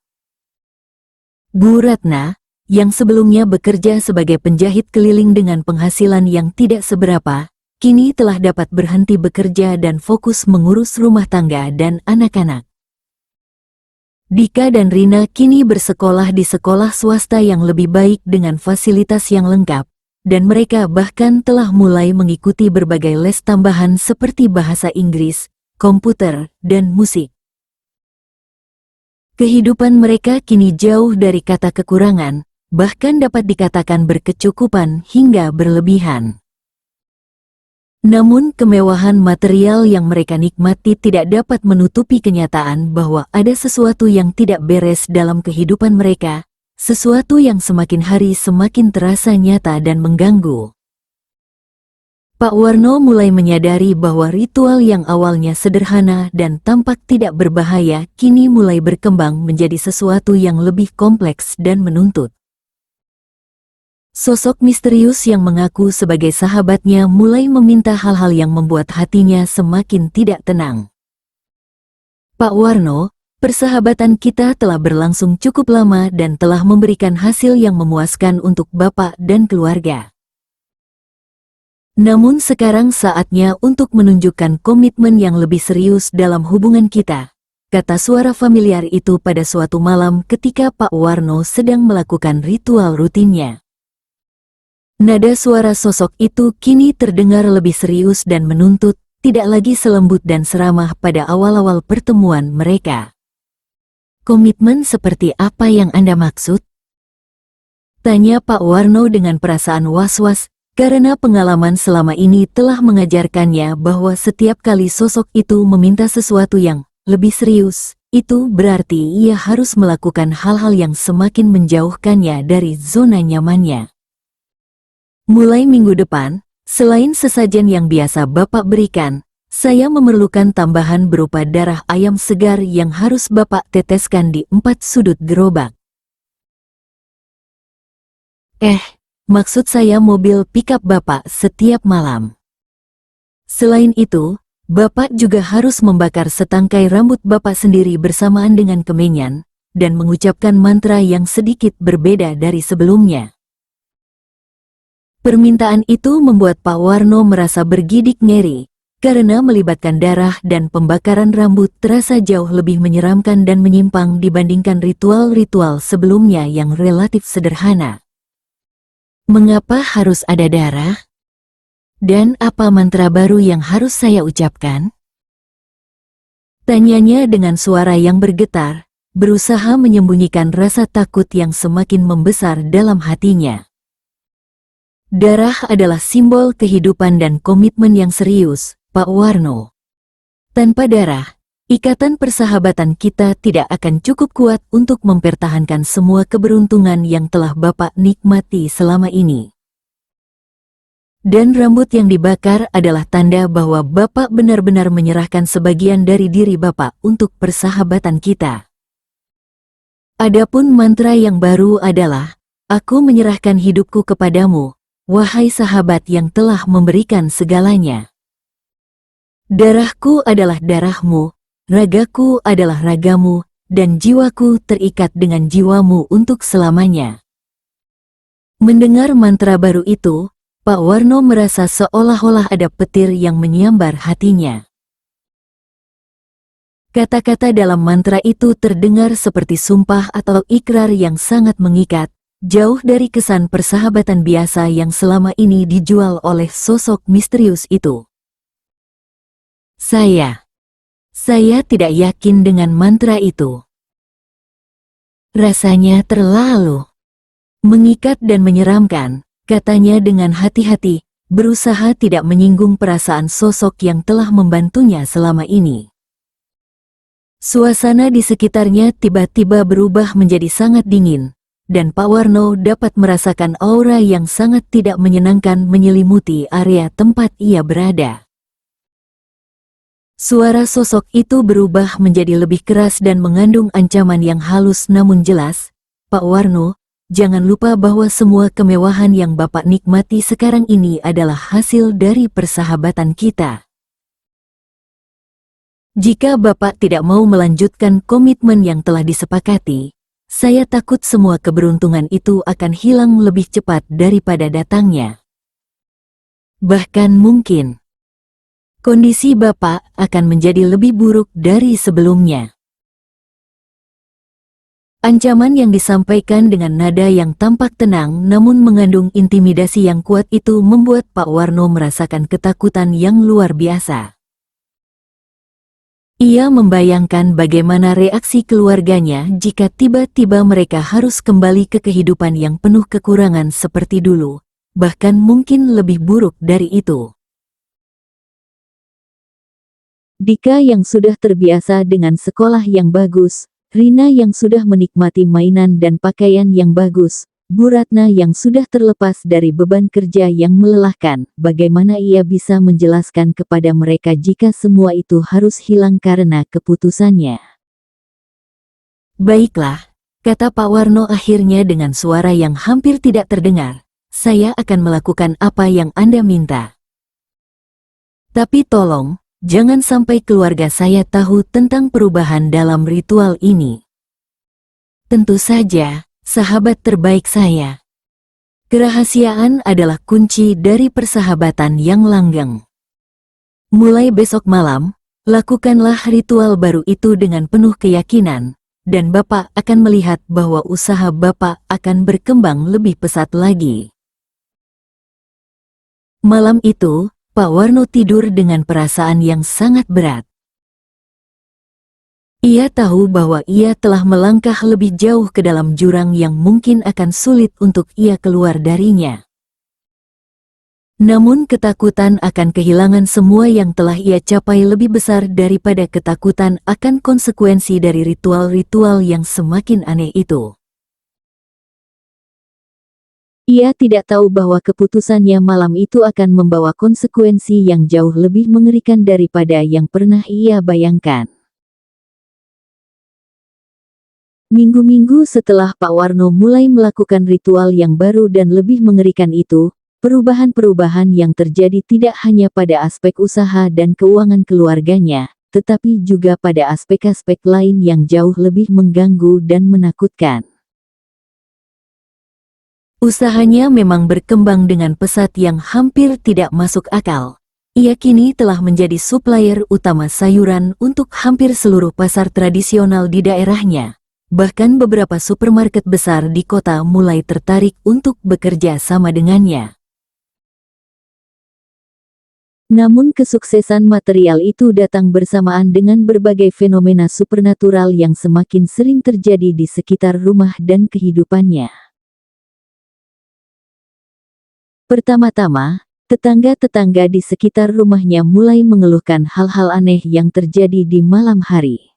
Bu Ratna, yang sebelumnya bekerja sebagai penjahit keliling dengan penghasilan yang tidak seberapa, kini telah dapat berhenti bekerja dan fokus mengurus rumah tangga dan anak-anak. Dika dan Rina kini bersekolah di sekolah swasta yang lebih baik dengan fasilitas yang lengkap, dan mereka bahkan telah mulai mengikuti berbagai les tambahan seperti bahasa Inggris, komputer, dan musik. Kehidupan mereka kini jauh dari kata kekurangan, bahkan dapat dikatakan berkecukupan hingga berlebihan. Namun kemewahan material yang mereka nikmati tidak dapat menutupi kenyataan bahwa ada sesuatu yang tidak beres dalam kehidupan mereka, sesuatu yang semakin hari semakin terasa nyata dan mengganggu. Pak Warno mulai menyadari bahwa ritual yang awalnya sederhana dan tampak tidak berbahaya kini mulai berkembang menjadi sesuatu yang lebih kompleks dan menuntut. Sosok misterius yang mengaku sebagai sahabatnya mulai meminta hal-hal yang membuat hatinya semakin tidak tenang. Pak Warno, persahabatan kita telah berlangsung cukup lama dan telah memberikan hasil yang memuaskan untuk Bapak dan keluarga. Namun sekarang saatnya untuk menunjukkan komitmen yang lebih serius dalam hubungan kita, kata suara familiar itu pada suatu malam ketika Pak Warno sedang melakukan ritual rutinnya. Nada suara sosok itu kini terdengar lebih serius dan menuntut, tidak lagi selembut dan seramah pada awal-awal pertemuan mereka. Komitmen seperti apa yang Anda maksud? Tanya Pak Warno dengan perasaan was-was, karena pengalaman selama ini telah mengajarkannya bahwa setiap kali sosok itu meminta sesuatu yang lebih serius, itu berarti ia harus melakukan hal-hal yang semakin menjauhkannya dari zona nyamannya. Mulai minggu depan, selain sesajen yang biasa Bapak berikan, saya memerlukan tambahan berupa darah ayam segar yang harus Bapak teteskan di 4 sudut gerobak. Maksud saya mobil pickup Bapak setiap malam. Selain itu, Bapak juga harus membakar setangkai rambut Bapak sendiri bersamaan dengan kemenyan, dan mengucapkan mantra yang sedikit berbeda dari sebelumnya. Permintaan itu membuat Pak Warno merasa bergidik ngeri, karena melibatkan darah dan pembakaran rambut terasa jauh lebih menyeramkan dan menyimpang dibandingkan ritual-ritual sebelumnya yang relatif sederhana. Mengapa harus ada darah? Dan apa mantra baru yang harus saya ucapkan? Tanyanya dengan suara yang bergetar, berusaha menyembunyikan rasa takut yang semakin membesar dalam hatinya. Darah adalah simbol kehidupan dan komitmen yang serius, Pak Warno. Tanpa darah, ikatan persahabatan kita tidak akan cukup kuat untuk mempertahankan semua keberuntungan yang telah Bapak nikmati selama ini. Dan rambut yang dibakar adalah tanda bahwa Bapak benar-benar menyerahkan sebagian dari diri Bapak untuk persahabatan kita. Adapun mantra yang baru adalah, aku menyerahkan hidupku kepadamu, wahai sahabat yang telah memberikan segalanya. Darahku adalah darahmu, ragaku adalah ragamu, dan jiwaku terikat dengan jiwamu untuk selamanya. Mendengar mantra baru itu, Pak Warno merasa seolah-olah ada petir yang menyambar hatinya. Kata-kata dalam mantra itu terdengar seperti sumpah atau ikrar yang sangat mengikat, jauh dari kesan persahabatan biasa yang selama ini dijual oleh sosok misterius itu. Saya tidak yakin dengan mantra itu. Rasanya terlalu mengikat dan menyeramkan, katanya dengan hati-hati, berusaha tidak menyinggung perasaan sosok yang telah membantunya selama ini. Suasana di sekitarnya tiba-tiba berubah menjadi sangat dingin, dan Pak Warno dapat merasakan aura yang sangat tidak menyenangkan menyelimuti area tempat ia berada. Suara sosok itu berubah menjadi lebih keras dan mengandung ancaman yang halus namun jelas. Pak Warno, jangan lupa bahwa semua kemewahan yang Bapak nikmati sekarang ini adalah hasil dari persahabatan kita. Jika Bapak tidak mau melanjutkan komitmen yang telah disepakati, saya takut semua keberuntungan itu akan hilang lebih cepat daripada datangnya. Bahkan mungkin kondisi Bapak akan menjadi lebih buruk dari sebelumnya. Ancaman yang disampaikan dengan nada yang tampak tenang namun mengandung intimidasi yang kuat itu membuat Pak Warno merasakan ketakutan yang luar biasa. Ia membayangkan bagaimana reaksi keluarganya jika tiba-tiba mereka harus kembali ke kehidupan yang penuh kekurangan seperti dulu, bahkan mungkin lebih buruk dari itu. Dika yang sudah terbiasa dengan sekolah yang bagus, Rina yang sudah menikmati mainan dan pakaian yang bagus, Bu Ratna yang sudah terlepas dari beban kerja yang melelahkan, bagaimana ia bisa menjelaskan kepada mereka jika semua itu harus hilang karena keputusannya? Baiklah, kata Pak Warno akhirnya dengan suara yang hampir tidak terdengar. Saya akan melakukan apa yang Anda minta. Tapi tolong, jangan sampai keluarga saya tahu tentang perubahan dalam ritual ini. Tentu saja, sahabat terbaik saya. Kerahasiaan adalah kunci dari persahabatan yang langgeng. Mulai besok malam, lakukanlah ritual baru itu dengan penuh keyakinan, dan Bapak akan melihat bahwa usaha Bapak akan berkembang lebih pesat lagi. Malam itu, Pak Warno tidur dengan perasaan yang sangat berat. Ia tahu bahwa ia telah melangkah lebih jauh ke dalam jurang yang mungkin akan sulit untuk ia keluar darinya. Namun ketakutan akan kehilangan semua yang telah ia capai lebih besar daripada ketakutan akan konsekuensi dari ritual-ritual yang semakin aneh itu. Ia tidak tahu bahwa keputusannya malam itu akan membawa konsekuensi yang jauh lebih mengerikan daripada yang pernah ia bayangkan. Minggu-minggu setelah Pak Warno mulai melakukan ritual yang baru dan lebih mengerikan itu, perubahan-perubahan yang terjadi tidak hanya pada aspek usaha dan keuangan keluarganya, tetapi juga pada aspek-aspek lain yang jauh lebih mengganggu dan menakutkan. Usahanya memang berkembang dengan pesat yang hampir tidak masuk akal. Ia kini telah menjadi supplier utama sayuran untuk hampir seluruh pasar tradisional di daerahnya. Bahkan beberapa supermarket besar di kota mulai tertarik untuk bekerja sama dengannya. Namun kesuksesan material itu datang bersamaan dengan berbagai fenomena supernatural yang semakin sering terjadi di sekitar rumah dan kehidupannya. Pertama-tama, tetangga-tetangga di sekitar rumahnya mulai mengeluhkan hal-hal aneh yang terjadi di malam hari.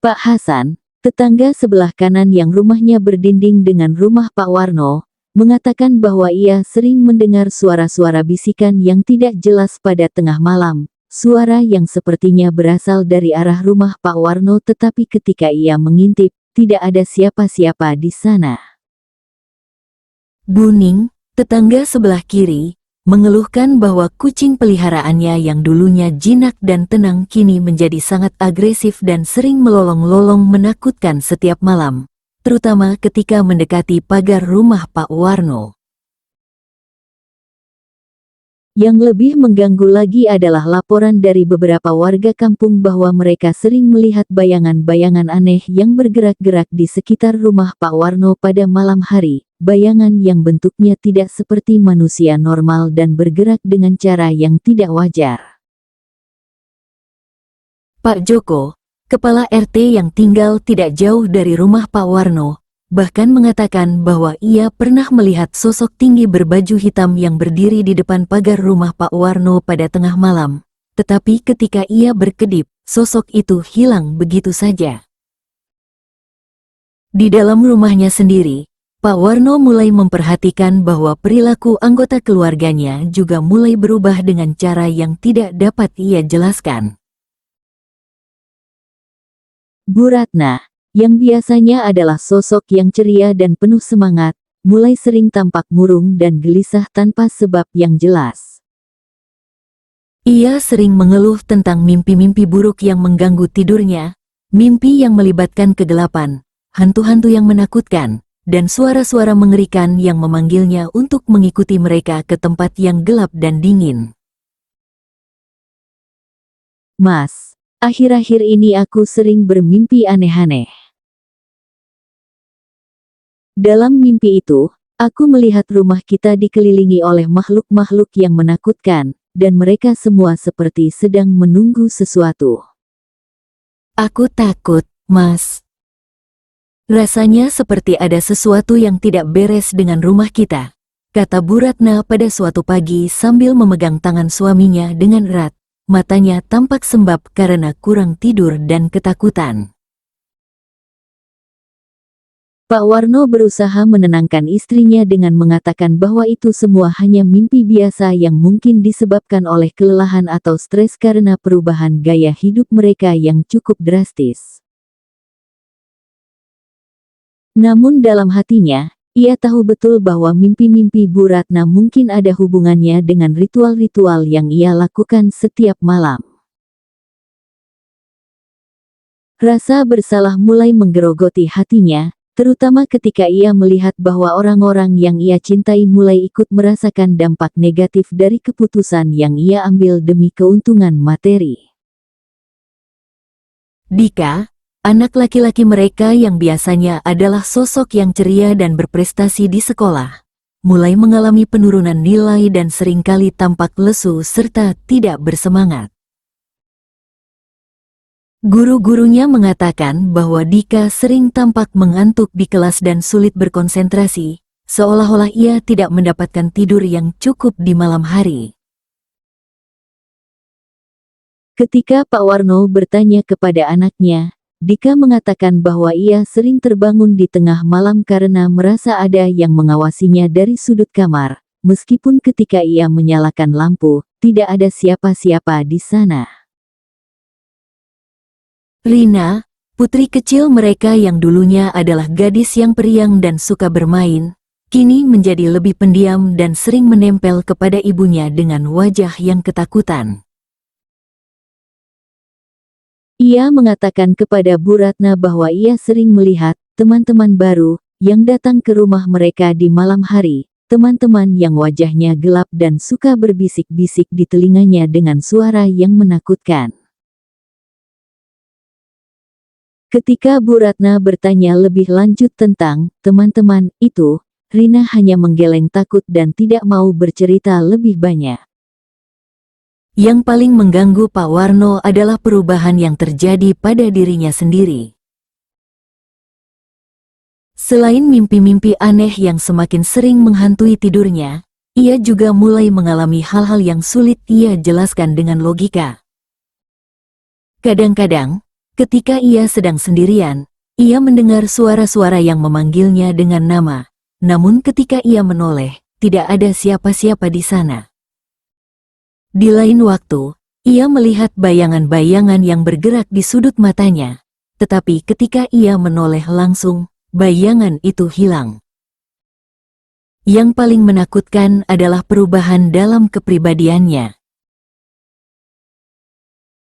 Pak Hasan, tetangga sebelah kanan yang rumahnya berdinding dengan rumah Pak Warno, mengatakan bahwa ia sering mendengar suara-suara bisikan yang tidak jelas pada tengah malam, suara yang sepertinya berasal dari arah rumah Pak Warno, tetapi ketika ia mengintip, tidak ada siapa-siapa di sana. Buning, tetangga sebelah kiri, mengeluhkan bahwa kucing peliharaannya yang dulunya jinak dan tenang kini menjadi sangat agresif dan sering melolong-lolong menakutkan setiap malam, terutama ketika mendekati pagar rumah Pak Warno. Yang lebih mengganggu lagi adalah laporan dari beberapa warga kampung bahwa mereka sering melihat bayangan-bayangan aneh yang bergerak-gerak di sekitar rumah Pak Warno pada malam hari. Bayangan yang bentuknya tidak seperti manusia normal dan bergerak dengan cara yang tidak wajar. Pak Joko, kepala RT yang tinggal tidak jauh dari rumah Pak Warno, bahkan mengatakan bahwa ia pernah melihat sosok tinggi berbaju hitam yang berdiri di depan pagar rumah Pak Warno pada tengah malam. Tetapi ketika ia berkedip, sosok itu hilang begitu saja. Di dalam rumahnya sendiri, Pak Warno mulai memperhatikan bahwa perilaku anggota keluarganya juga mulai berubah dengan cara yang tidak dapat ia jelaskan. Bu Ratna, yang biasanya adalah sosok yang ceria dan penuh semangat, mulai sering tampak murung dan gelisah tanpa sebab yang jelas. Ia sering mengeluh tentang mimpi-mimpi buruk yang mengganggu tidurnya, mimpi yang melibatkan kegelapan, hantu-hantu yang menakutkan, dan suara-suara mengerikan yang memanggilnya untuk mengikuti mereka ke tempat yang gelap dan dingin. Mas, akhir-akhir ini aku sering bermimpi aneh-aneh. Dalam mimpi itu, aku melihat rumah kita dikelilingi oleh makhluk-makhluk yang menakutkan, dan mereka semua seperti sedang menunggu sesuatu. Aku takut, Mas. Rasanya seperti ada sesuatu yang tidak beres dengan rumah kita, kata Bu Ratna pada suatu pagi sambil memegang tangan suaminya dengan erat. Matanya tampak sembab karena kurang tidur dan ketakutan. Pak Warno berusaha menenangkan istrinya dengan mengatakan bahwa itu semua hanya mimpi biasa yang mungkin disebabkan oleh kelelahan atau stres karena perubahan gaya hidup mereka yang cukup drastis. Namun dalam hatinya, ia tahu betul bahwa mimpi-mimpi Bu Ratna mungkin ada hubungannya dengan ritual-ritual yang ia lakukan setiap malam. Rasa bersalah mulai menggerogoti hatinya, terutama ketika ia melihat bahwa orang-orang yang ia cintai mulai ikut merasakan dampak negatif dari keputusan yang ia ambil demi keuntungan materi. Dika, anak laki-laki mereka yang biasanya adalah sosok yang ceria dan berprestasi di sekolah, mulai mengalami penurunan nilai dan seringkali tampak lesu serta tidak bersemangat. Guru-gurunya mengatakan bahwa Dika sering tampak mengantuk di kelas dan sulit berkonsentrasi, seolah-olah ia tidak mendapatkan tidur yang cukup di malam hari. Ketika Pak Warno bertanya kepada anaknya, Dika mengatakan bahwa ia sering terbangun di tengah malam karena merasa ada yang mengawasinya dari sudut kamar, meskipun ketika ia menyalakan lampu, tidak ada siapa-siapa di sana. Rina, putri kecil mereka yang dulunya adalah gadis yang periang dan suka bermain, kini menjadi lebih pendiam dan sering menempel kepada ibunya dengan wajah yang ketakutan. Ia mengatakan kepada Bu Ratna bahwa ia sering melihat teman-teman baru yang datang ke rumah mereka di malam hari, teman-teman yang wajahnya gelap dan suka berbisik-bisik di telinganya dengan suara yang menakutkan. Ketika Bu Ratna bertanya lebih lanjut tentang teman-teman itu, Rina hanya menggeleng takut dan tidak mau bercerita lebih banyak. Yang paling mengganggu Pak Warno adalah perubahan yang terjadi pada dirinya sendiri. Selain mimpi-mimpi aneh yang semakin sering menghantui tidurnya, ia juga mulai mengalami hal-hal yang sulit ia jelaskan dengan logika. Kadang-kadang, ketika ia sedang sendirian, ia mendengar suara-suara yang memanggilnya dengan nama, namun ketika ia menoleh, tidak ada siapa-siapa di sana. Di lain waktu, ia melihat bayangan-bayangan yang bergerak di sudut matanya, tetapi ketika ia menoleh langsung, bayangan itu hilang. Yang paling menakutkan adalah perubahan dalam kepribadiannya.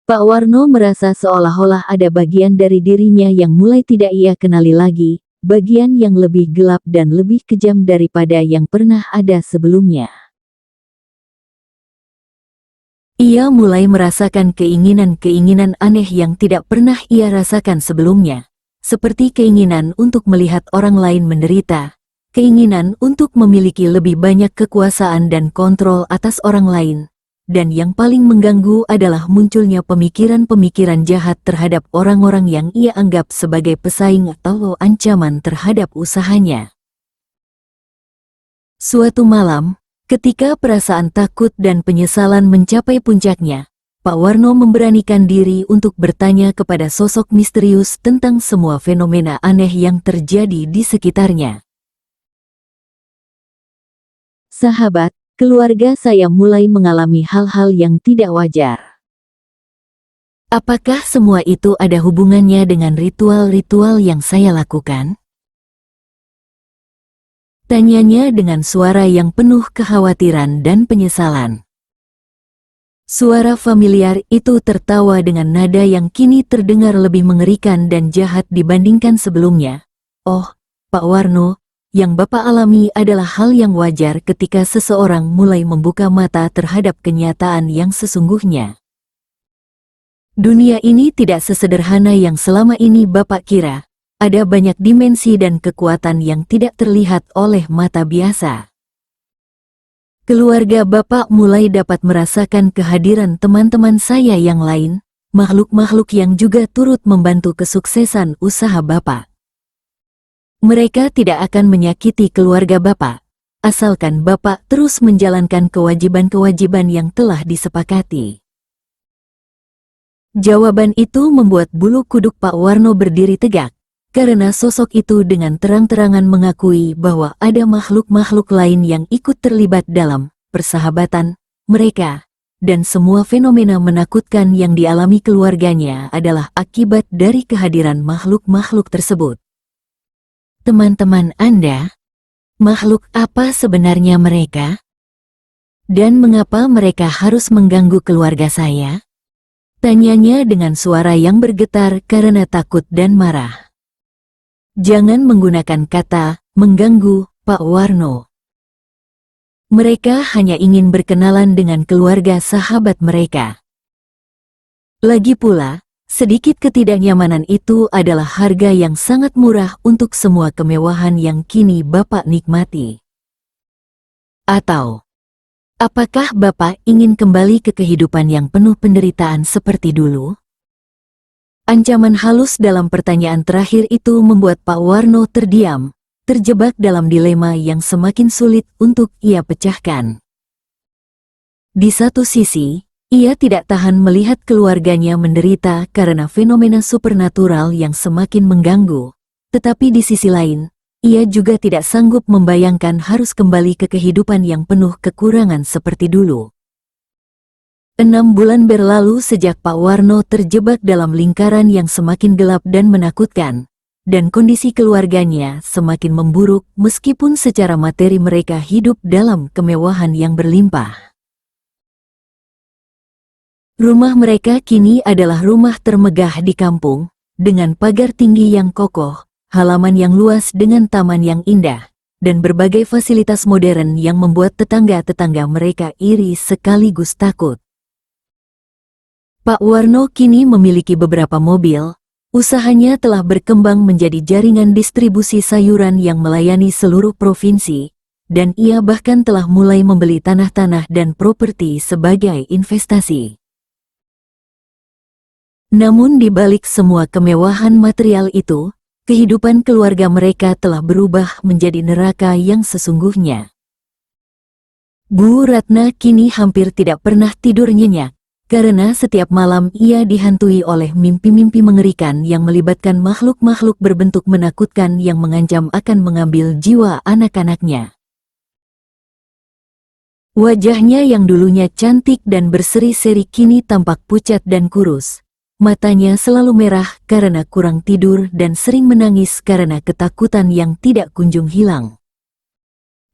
Pak Warno merasa seolah-olah ada bagian dari dirinya yang mulai tidak ia kenali lagi, bagian yang lebih gelap dan lebih kejam daripada yang pernah ada sebelumnya. Ia mulai merasakan keinginan-keinginan aneh yang tidak pernah ia rasakan sebelumnya, seperti keinginan untuk melihat orang lain menderita, keinginan untuk memiliki lebih banyak kekuasaan dan kontrol atas orang lain, dan yang paling mengganggu adalah munculnya pemikiran-pemikiran jahat terhadap orang-orang yang ia anggap sebagai pesaing atau ancaman terhadap usahanya. Suatu malam, ketika perasaan takut dan penyesalan mencapai puncaknya, Pak Warno memberanikan diri untuk bertanya kepada sosok misterius tentang semua fenomena aneh yang terjadi di sekitarnya. Sahabat, keluarga saya mulai mengalami hal-hal yang tidak wajar. Apakah semua itu ada hubungannya dengan ritual-ritual yang saya lakukan? Tanyanya dengan suara yang penuh kekhawatiran dan penyesalan. Suara familiar itu tertawa dengan nada yang kini terdengar lebih mengerikan dan jahat dibandingkan sebelumnya. Oh, Pak Warno, yang Bapak alami adalah hal yang wajar ketika seseorang mulai membuka mata terhadap kenyataan yang sesungguhnya. Dunia ini tidak sesederhana yang selama ini Bapak kira. Ada banyak dimensi dan kekuatan yang tidak terlihat oleh mata biasa. Keluarga Bapak mulai dapat merasakan kehadiran teman-teman saya yang lain, makhluk-makhluk yang juga turut membantu kesuksesan usaha Bapak. Mereka tidak akan menyakiti keluarga Bapak, asalkan Bapak terus menjalankan kewajiban-kewajiban yang telah disepakati. Jawaban itu membuat bulu kuduk Pak Warno berdiri tegak. karena sosok itu dengan terang-terangan mengakui bahwa ada makhluk-makhluk lain yang ikut terlibat dalam persahabatan mereka, dan semua fenomena menakutkan yang dialami keluarganya adalah akibat dari kehadiran makhluk-makhluk tersebut. Teman-teman Anda, makhluk apa sebenarnya mereka? Dan mengapa mereka harus mengganggu keluarga saya? Tanyanya dengan suara yang bergetar karena takut dan marah. Jangan menggunakan kata mengganggu, Pak Warno. Mereka hanya ingin berkenalan dengan keluarga sahabat mereka. Lagi pula, sedikit ketidaknyamanan itu adalah harga yang sangat murah untuk semua kemewahan yang kini Bapak nikmati. Atau, apakah Bapak ingin kembali ke kehidupan yang penuh penderitaan seperti dulu? Ancaman halus dalam pertanyaan terakhir itu membuat Pak Warno terdiam, terjebak dalam dilema yang semakin sulit untuk ia pecahkan. Di satu sisi, ia tidak tahan melihat keluarganya menderita karena fenomena supernatural yang semakin mengganggu, tetapi di sisi lain, ia juga tidak sanggup membayangkan harus kembali ke kehidupan yang penuh kekurangan seperti dulu. 6 bulan berlalu sejak Pak Warno terjebak dalam lingkaran yang semakin gelap dan menakutkan, dan kondisi keluarganya semakin memburuk meskipun secara materi mereka hidup dalam kemewahan yang berlimpah. Rumah mereka kini adalah rumah termegah di kampung, dengan pagar tinggi yang kokoh, halaman yang luas dengan taman yang indah, dan berbagai fasilitas modern yang membuat tetangga-tetangga mereka iri sekaligus takut. Pak Warno kini memiliki beberapa mobil, usahanya telah berkembang menjadi jaringan distribusi sayuran yang melayani seluruh provinsi, dan ia bahkan telah mulai membeli tanah-tanah dan properti sebagai investasi. Namun di balik semua kemewahan material itu, kehidupan keluarga mereka telah berubah menjadi neraka yang sesungguhnya. Bu Ratna kini hampir tidak pernah tidur nyenyak, karena setiap malam ia dihantui oleh mimpi-mimpi mengerikan yang melibatkan makhluk-makhluk berbentuk menakutkan yang mengancam akan mengambil jiwa anak-anaknya. Wajahnya yang dulunya cantik dan berseri-seri kini tampak pucat dan kurus. Matanya selalu merah karena kurang tidur dan sering menangis karena ketakutan yang tidak kunjung hilang.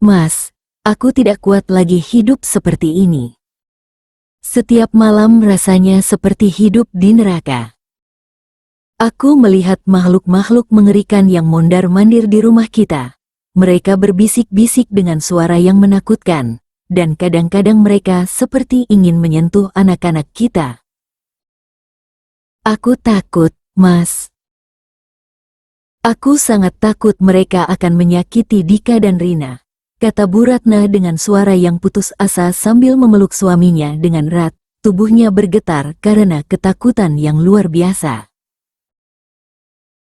Mas, aku tidak kuat lagi hidup seperti ini. Setiap malam rasanya seperti hidup di neraka. Aku melihat makhluk-makhluk mengerikan yang mondar-mandir di rumah kita. Mereka berbisik-bisik dengan suara yang menakutkan, dan kadang-kadang mereka seperti ingin menyentuh anak-anak kita. Aku takut, Mas. Aku sangat takut mereka akan menyakiti Dika dan Rina, kata Bu Ratna dengan suara yang putus asa sambil memeluk suaminya dengan erat. Tubuhnya bergetar karena ketakutan yang luar biasa.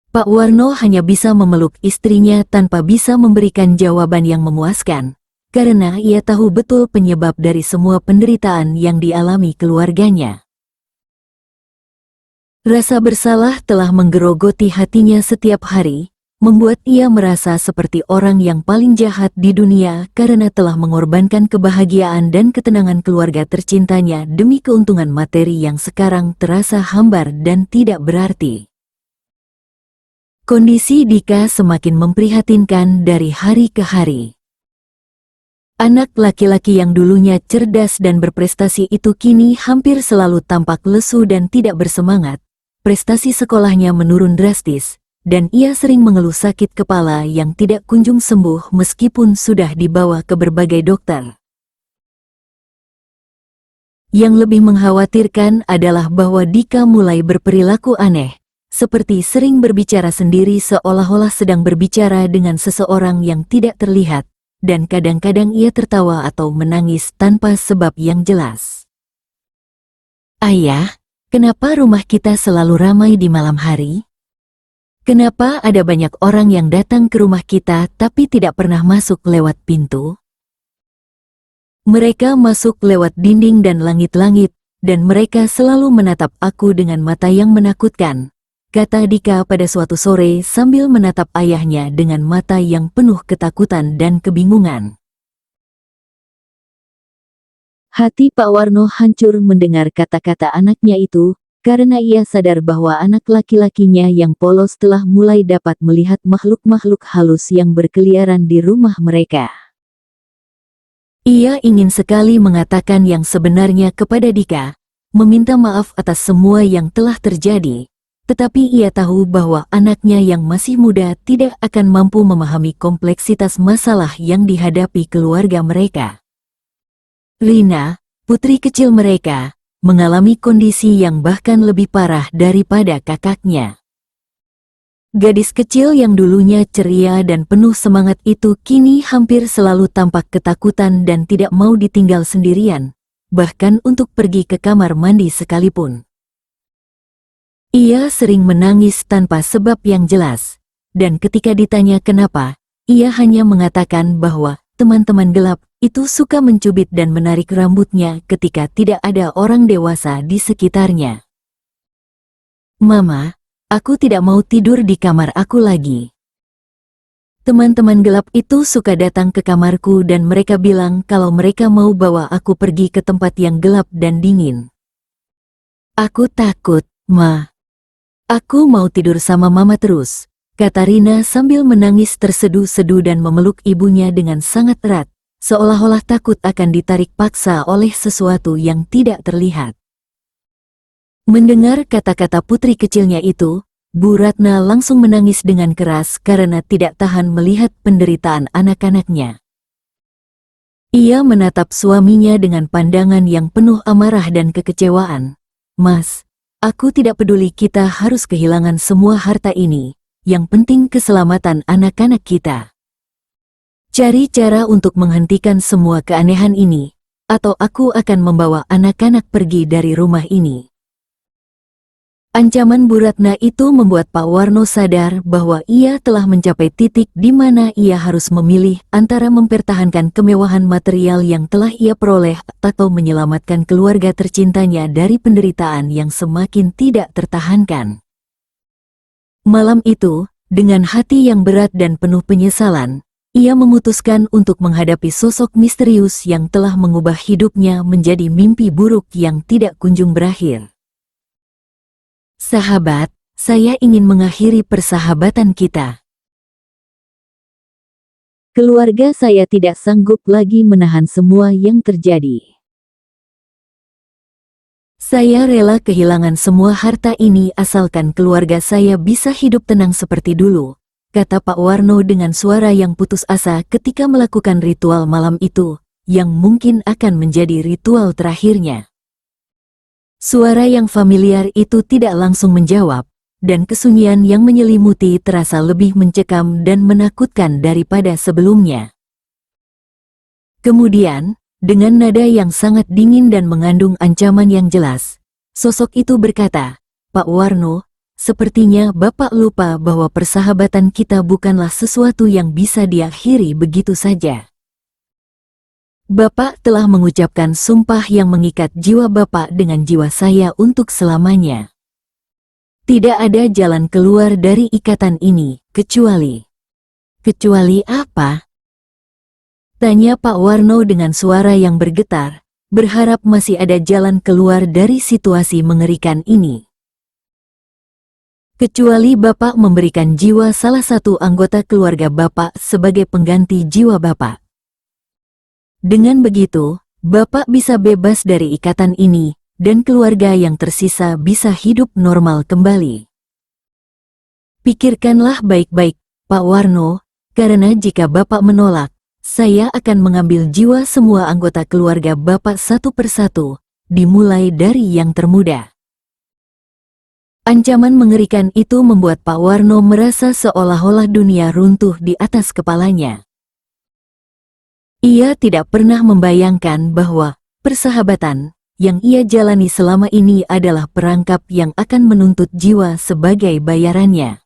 Pak Warno hanya bisa memeluk istrinya tanpa bisa memberikan jawaban yang memuaskan, karena ia tahu betul penyebab dari semua penderitaan yang dialami keluarganya. Rasa bersalah telah menggerogoti hatinya setiap hari, membuat ia merasa seperti orang yang paling jahat di dunia karena telah mengorbankan kebahagiaan dan ketenangan keluarga tercintanya demi keuntungan materi yang sekarang terasa hambar dan tidak berarti. Kondisi Dika semakin memprihatinkan dari hari ke hari. Anak laki-laki yang dulunya cerdas dan berprestasi itu kini hampir selalu tampak lesu dan tidak bersemangat. Prestasi sekolahnya menurun drastis, dan ia sering mengeluh sakit kepala yang tidak kunjung sembuh meskipun sudah dibawa ke berbagai dokter. Yang lebih mengkhawatirkan adalah bahwa Dika mulai berperilaku aneh, seperti sering berbicara sendiri seolah-olah sedang berbicara dengan seseorang yang tidak terlihat, dan kadang-kadang ia tertawa atau menangis tanpa sebab yang jelas. Ayah, kenapa rumah kita selalu ramai di malam hari? Kenapa ada banyak orang yang datang ke rumah kita tapi tidak pernah masuk lewat pintu? Mereka masuk lewat dinding dan langit-langit, dan mereka selalu menatap aku dengan mata yang menakutkan, kata Dika pada suatu sore sambil menatap ayahnya dengan mata yang penuh ketakutan dan kebingungan. Hati Pak Warno hancur mendengar kata-kata anaknya itu, karena ia sadar bahwa anak laki-lakinya yang polos telah mulai dapat melihat makhluk-makhluk halus yang berkeliaran di rumah mereka. Ia ingin sekali mengatakan yang sebenarnya kepada Dika, meminta maaf atas semua yang telah terjadi, tetapi ia tahu bahwa anaknya yang masih muda tidak akan mampu memahami kompleksitas masalah yang dihadapi keluarga mereka. Rina, putri kecil mereka, mengalami kondisi yang bahkan lebih parah daripada kakaknya. Gadis kecil yang dulunya ceria dan penuh semangat itu kini hampir selalu tampak ketakutan dan tidak mau ditinggal sendirian, bahkan untuk pergi ke kamar mandi sekalipun. Ia sering menangis tanpa sebab yang jelas, dan ketika ditanya kenapa, ia hanya mengatakan bahwa teman-teman gelap itu suka mencubit dan menarik rambutnya ketika tidak ada orang dewasa di sekitarnya. Mama, aku tidak mau tidur di kamar aku lagi. Teman-teman gelap itu suka datang ke kamarku dan mereka bilang kalau mereka mau bawa aku pergi ke tempat yang gelap dan dingin. Aku takut, Ma. Aku mau tidur sama Mama terus, kata Rina sambil menangis terseduh-seduh dan memeluk ibunya dengan sangat erat, seolah-olah takut akan ditarik paksa oleh sesuatu yang tidak terlihat. Mendengar kata-kata putri kecilnya itu, Bu Ratna langsung menangis dengan keras karena tidak tahan melihat penderitaan anak-anaknya. Ia menatap suaminya dengan pandangan yang penuh amarah dan kekecewaan. Mas, aku tidak peduli kita harus kehilangan semua harta ini, yang penting keselamatan anak-anak kita. Cari cara untuk menghentikan semua keanehan ini, atau aku akan membawa anak-anak pergi dari rumah ini. Ancaman Bu Ratna itu membuat Pak Warno sadar bahwa ia telah mencapai titik di mana ia harus memilih antara mempertahankan kemewahan material yang telah ia peroleh atau menyelamatkan keluarga tercintanya dari penderitaan yang semakin tidak tertahankan. Malam itu, dengan hati yang berat dan penuh penyesalan, ia memutuskan untuk menghadapi sosok misterius yang telah mengubah hidupnya menjadi mimpi buruk yang tidak kunjung berakhir. Sahabat, saya ingin mengakhiri persahabatan kita. Keluarga saya tidak sanggup lagi menahan semua yang terjadi. Saya rela kehilangan semua harta ini asalkan keluarga saya bisa hidup tenang seperti dulu, kata Pak Warno dengan suara yang putus asa ketika melakukan ritual malam itu, yang mungkin akan menjadi ritual terakhirnya. Suara yang familiar itu tidak langsung menjawab, dan kesunyian yang menyelimuti terasa lebih mencekam dan menakutkan daripada sebelumnya. Kemudian, dengan nada yang sangat dingin dan mengandung ancaman yang jelas, sosok itu berkata, Pak Warno, sepertinya Bapak lupa bahwa persahabatan kita bukanlah sesuatu yang bisa diakhiri begitu saja. Bapak telah mengucapkan sumpah yang mengikat jiwa Bapak dengan jiwa saya untuk selamanya. Tidak ada jalan keluar dari ikatan ini, kecuali... Kecuali apa? Tanya Pak Warno dengan suara yang bergetar, berharap masih ada jalan keluar dari situasi mengerikan ini. Kecuali Bapak memberikan jiwa salah satu anggota keluarga Bapak sebagai pengganti jiwa Bapak. Dengan begitu, Bapak bisa bebas dari ikatan ini, dan keluarga yang tersisa bisa hidup normal kembali. Pikirkanlah baik-baik, Pak Warno, karena jika Bapak menolak, saya akan mengambil jiwa semua anggota keluarga Bapak satu persatu, dimulai dari yang termuda. Ancaman mengerikan itu membuat Pak Warno merasa seolah-olah dunia runtuh di atas kepalanya. Ia tidak pernah membayangkan bahwa persahabatan yang ia jalani selama ini adalah perangkap yang akan menuntut jiwa sebagai bayarannya.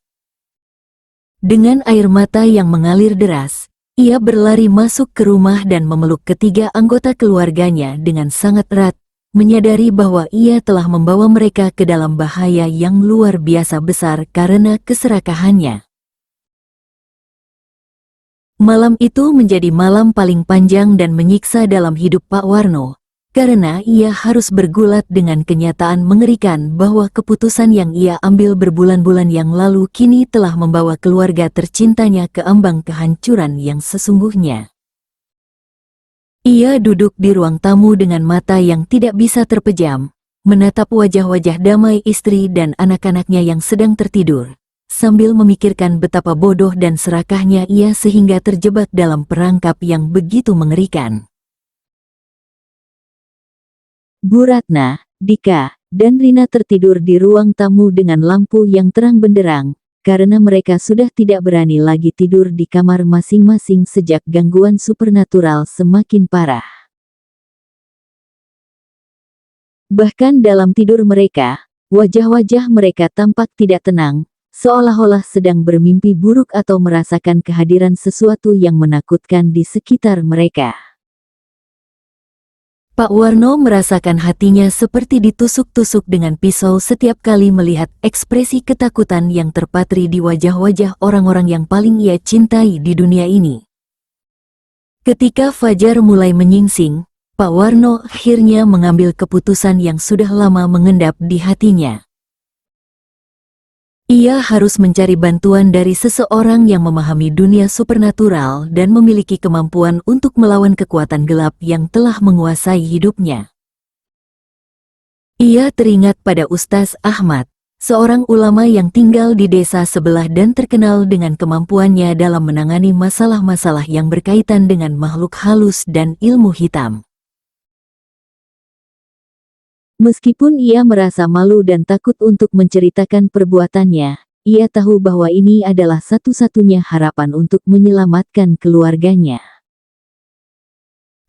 Dengan air mata yang mengalir deras, ia berlari masuk ke rumah dan memeluk ketiga anggota keluarganya dengan sangat erat, menyadari bahwa ia telah membawa mereka ke dalam bahaya yang luar biasa besar karena keserakahannya. Malam itu menjadi malam paling panjang dan menyiksa dalam hidup Pak Warno, karena ia harus bergulat dengan kenyataan mengerikan bahwa keputusan yang ia ambil berbulan-bulan yang lalu kini telah membawa keluarga tercintanya ke ambang kehancuran yang sesungguhnya. Ia duduk di ruang tamu dengan mata yang tidak bisa terpejam, menatap wajah-wajah damai istri dan anak-anaknya yang sedang tertidur, sambil memikirkan betapa bodoh dan serakahnya ia sehingga terjebak dalam perangkap yang begitu mengerikan. Bu Ratna, Dika, dan Rina tertidur di ruang tamu dengan lampu yang terang benderang, karena mereka sudah tidak berani lagi tidur di kamar masing-masing sejak gangguan supernatural semakin parah. Bahkan dalam tidur mereka, wajah-wajah mereka tampak tidak tenang, seolah-olah sedang bermimpi buruk atau merasakan kehadiran sesuatu yang menakutkan di sekitar mereka. Pak Warno merasakan hatinya seperti ditusuk-tusuk dengan pisau setiap kali melihat ekspresi ketakutan yang terpatri di wajah-wajah orang-orang yang paling ia cintai di dunia ini. Ketika fajar mulai menyingsing, Pak Warno akhirnya mengambil keputusan yang sudah lama mengendap di hatinya. Ia harus mencari bantuan dari seseorang yang memahami dunia supernatural dan memiliki kemampuan untuk melawan kekuatan gelap yang telah menguasai hidupnya. Ia teringat pada Ustaz Ahmad, seorang ulama yang tinggal di desa sebelah dan terkenal dengan kemampuannya dalam menangani masalah-masalah yang berkaitan dengan makhluk halus dan ilmu hitam. Meskipun ia merasa malu dan takut untuk menceritakan perbuatannya, ia tahu bahwa ini adalah satu-satunya harapan untuk menyelamatkan keluarganya.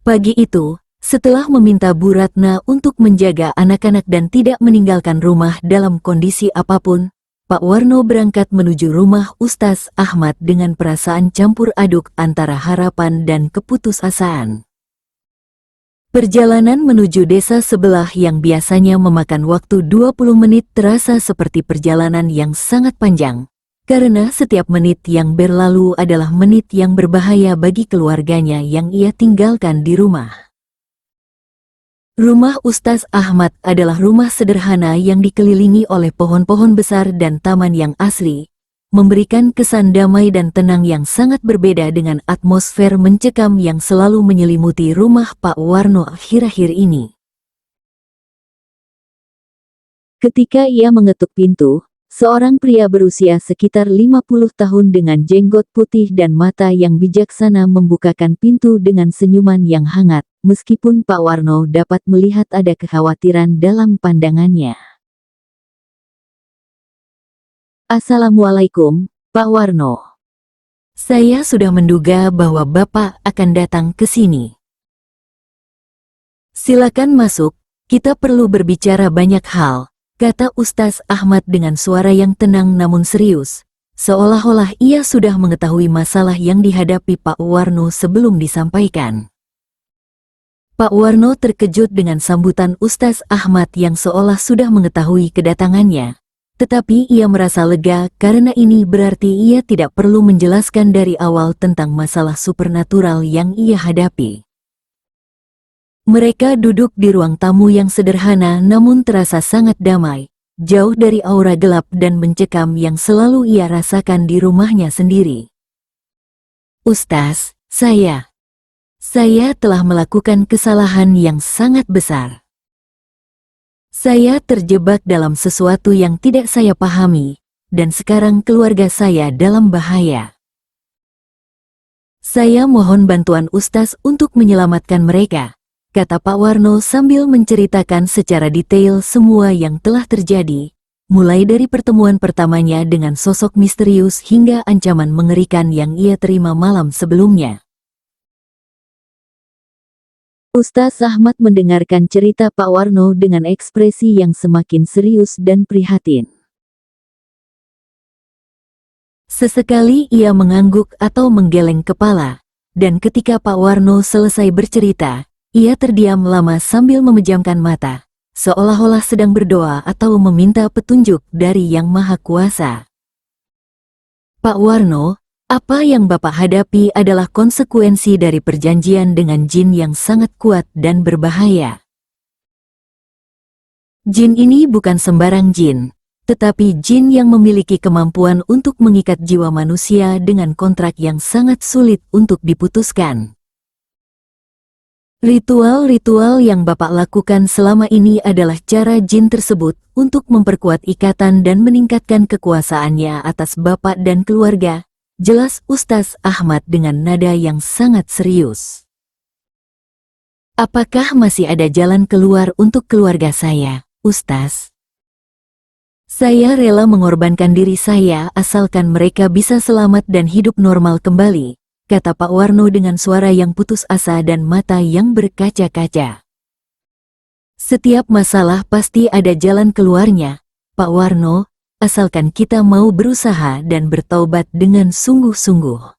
Pagi itu, setelah meminta Bu Ratna untuk menjaga anak-anak dan tidak meninggalkan rumah dalam kondisi apapun, Pak Warno berangkat menuju rumah Ustaz Ahmad dengan perasaan campur aduk antara harapan dan keputusasaan. Perjalanan menuju desa sebelah yang biasanya memakan waktu 20 menit terasa seperti perjalanan yang sangat panjang, karena setiap menit yang berlalu adalah menit yang berbahaya bagi keluarganya yang ia tinggalkan di rumah. Rumah Ustaz Ahmad adalah rumah sederhana yang dikelilingi oleh pohon-pohon besar dan taman yang asri, memberikan kesan damai dan tenang yang sangat berbeda dengan atmosfer mencekam yang selalu menyelimuti rumah Pak Warno akhir-akhir ini. Ketika ia mengetuk pintu, seorang pria berusia sekitar 50 tahun dengan jenggot putih dan mata yang bijaksana membukakan pintu dengan senyuman yang hangat, meskipun Pak Warno dapat melihat ada kekhawatiran dalam pandangannya. Assalamualaikum, Pak Warno. Saya sudah menduga bahwa Bapak akan datang ke sini. Silakan masuk, kita perlu berbicara banyak hal, kata Ustaz Ahmad dengan suara yang tenang namun serius, seolah-olah ia sudah mengetahui masalah yang dihadapi Pak Warno sebelum disampaikan. Pak Warno terkejut dengan sambutan Ustaz Ahmad yang seolah sudah mengetahui kedatangannya. Tetapi ia merasa lega karena ini berarti ia tidak perlu menjelaskan dari awal tentang masalah supernatural yang ia hadapi. Mereka duduk di ruang tamu yang sederhana namun terasa sangat damai, jauh dari aura gelap dan mencekam yang selalu ia rasakan di rumahnya sendiri. Ustaz, saya telah melakukan kesalahan yang sangat besar. Saya terjebak dalam sesuatu yang tidak saya pahami, dan sekarang keluarga saya dalam bahaya. Saya mohon bantuan Ustaz untuk menyelamatkan mereka, kata Pak Warno sambil menceritakan secara detail semua yang telah terjadi, mulai dari pertemuan pertamanya dengan sosok misterius hingga ancaman mengerikan yang ia terima malam sebelumnya. Ustaz Ahmad mendengarkan cerita Pak Warno dengan ekspresi yang semakin serius dan prihatin. Sesekali ia mengangguk atau menggeleng kepala, dan ketika Pak Warno selesai bercerita, Ia terdiam lama sambil memejamkan mata, seolah-olah sedang berdoa atau meminta petunjuk dari Yang Maha Kuasa. Pak Warno, apa yang Bapak hadapi adalah konsekuensi dari perjanjian dengan jin yang sangat kuat dan berbahaya. Jin ini bukan sembarang jin, tetapi jin yang memiliki kemampuan untuk mengikat jiwa manusia dengan kontrak yang sangat sulit untuk diputuskan. Ritual-ritual yang Bapak lakukan selama ini adalah cara jin tersebut untuk memperkuat ikatan dan meningkatkan kekuasaannya atas Bapak dan keluarga, jelas Ustaz Ahmad dengan nada yang sangat serius. Apakah masih ada jalan keluar untuk keluarga saya, Ustaz? Saya rela mengorbankan diri saya asalkan mereka bisa selamat dan hidup normal kembali, kata Pak Warno dengan suara yang putus asa dan mata yang berkaca-kaca. Setiap masalah pasti ada jalan keluarnya, Pak Warno, asalkan kita mau berusaha dan bertaubat dengan sungguh-sungguh.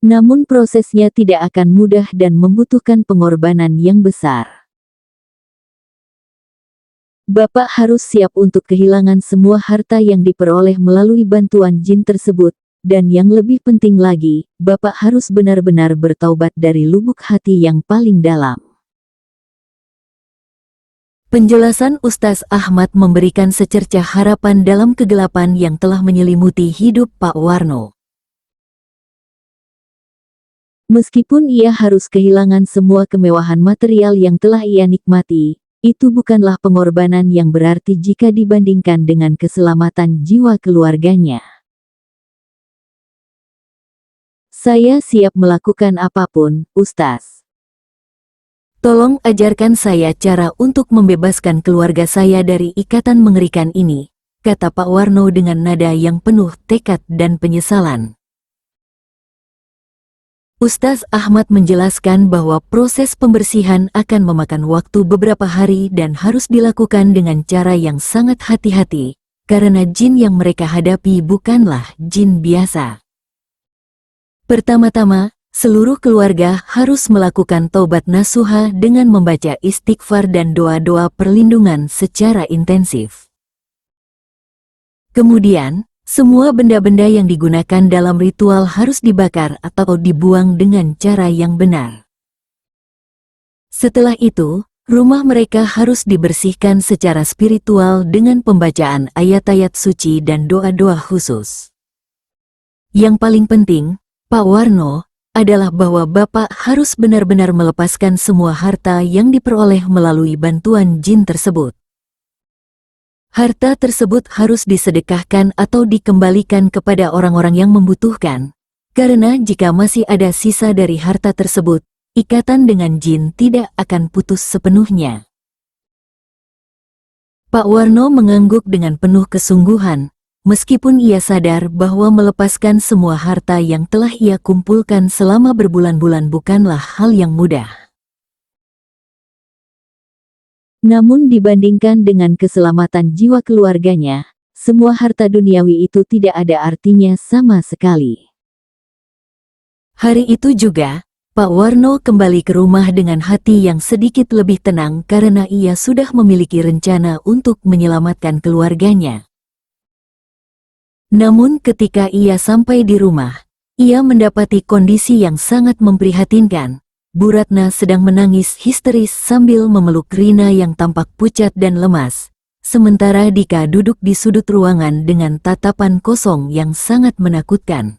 Namun prosesnya tidak akan mudah dan membutuhkan pengorbanan yang besar. Bapak harus siap untuk kehilangan semua harta yang diperoleh melalui bantuan jin tersebut. Dan yang lebih penting lagi, Bapak harus benar-benar bertaubat dari lubuk hati yang paling dalam. Penjelasan Ustaz Ahmad memberikan secercah harapan dalam kegelapan yang telah menyelimuti hidup Pak Warno. Meskipun ia harus kehilangan semua kemewahan material yang telah ia nikmati, itu bukanlah pengorbanan yang berarti jika dibandingkan dengan keselamatan jiwa keluarganya. Saya siap melakukan apapun, Ustaz. Tolong ajarkan saya cara untuk membebaskan keluarga saya dari ikatan mengerikan ini, kata Pak Warno dengan nada yang penuh tekad dan penyesalan. Ustaz Ahmad menjelaskan bahwa proses pembersihan akan memakan waktu beberapa hari dan harus dilakukan dengan cara yang sangat hati-hati, karena jin yang mereka hadapi bukanlah jin biasa. Pertama-tama, seluruh keluarga harus melakukan taubat nasuha dengan membaca istighfar dan doa-doa perlindungan secara intensif. Kemudian, semua benda-benda yang digunakan dalam ritual harus dibakar atau dibuang dengan cara yang benar. Setelah itu, rumah mereka harus dibersihkan secara spiritual dengan pembacaan ayat-ayat suci dan doa-doa khusus. Yang paling penting, Pak Warno, adalah bahwa Bapak harus benar-benar melepaskan semua harta yang diperoleh melalui bantuan jin tersebut. Harta tersebut harus disedekahkan atau dikembalikan kepada orang-orang yang membutuhkan, karena jika masih ada sisa dari harta tersebut, ikatan dengan jin tidak akan putus sepenuhnya. Pak Warno mengangguk dengan penuh kesungguhan, meskipun ia sadar bahwa melepaskan semua harta yang telah ia kumpulkan selama berbulan-bulan bukanlah hal yang mudah. Namun dibandingkan dengan keselamatan jiwa keluarganya, semua harta duniawi itu tidak ada artinya sama sekali. Hari itu juga, Pak Warno kembali ke rumah dengan hati yang sedikit lebih tenang karena ia sudah memiliki rencana untuk menyelamatkan keluarganya. Namun ketika ia sampai di rumah, ia mendapati kondisi yang sangat memprihatinkan. Bu Ratna sedang menangis histeris sambil memeluk Rina yang tampak pucat dan lemas. Sementara Dika duduk di sudut ruangan dengan tatapan kosong yang sangat menakutkan.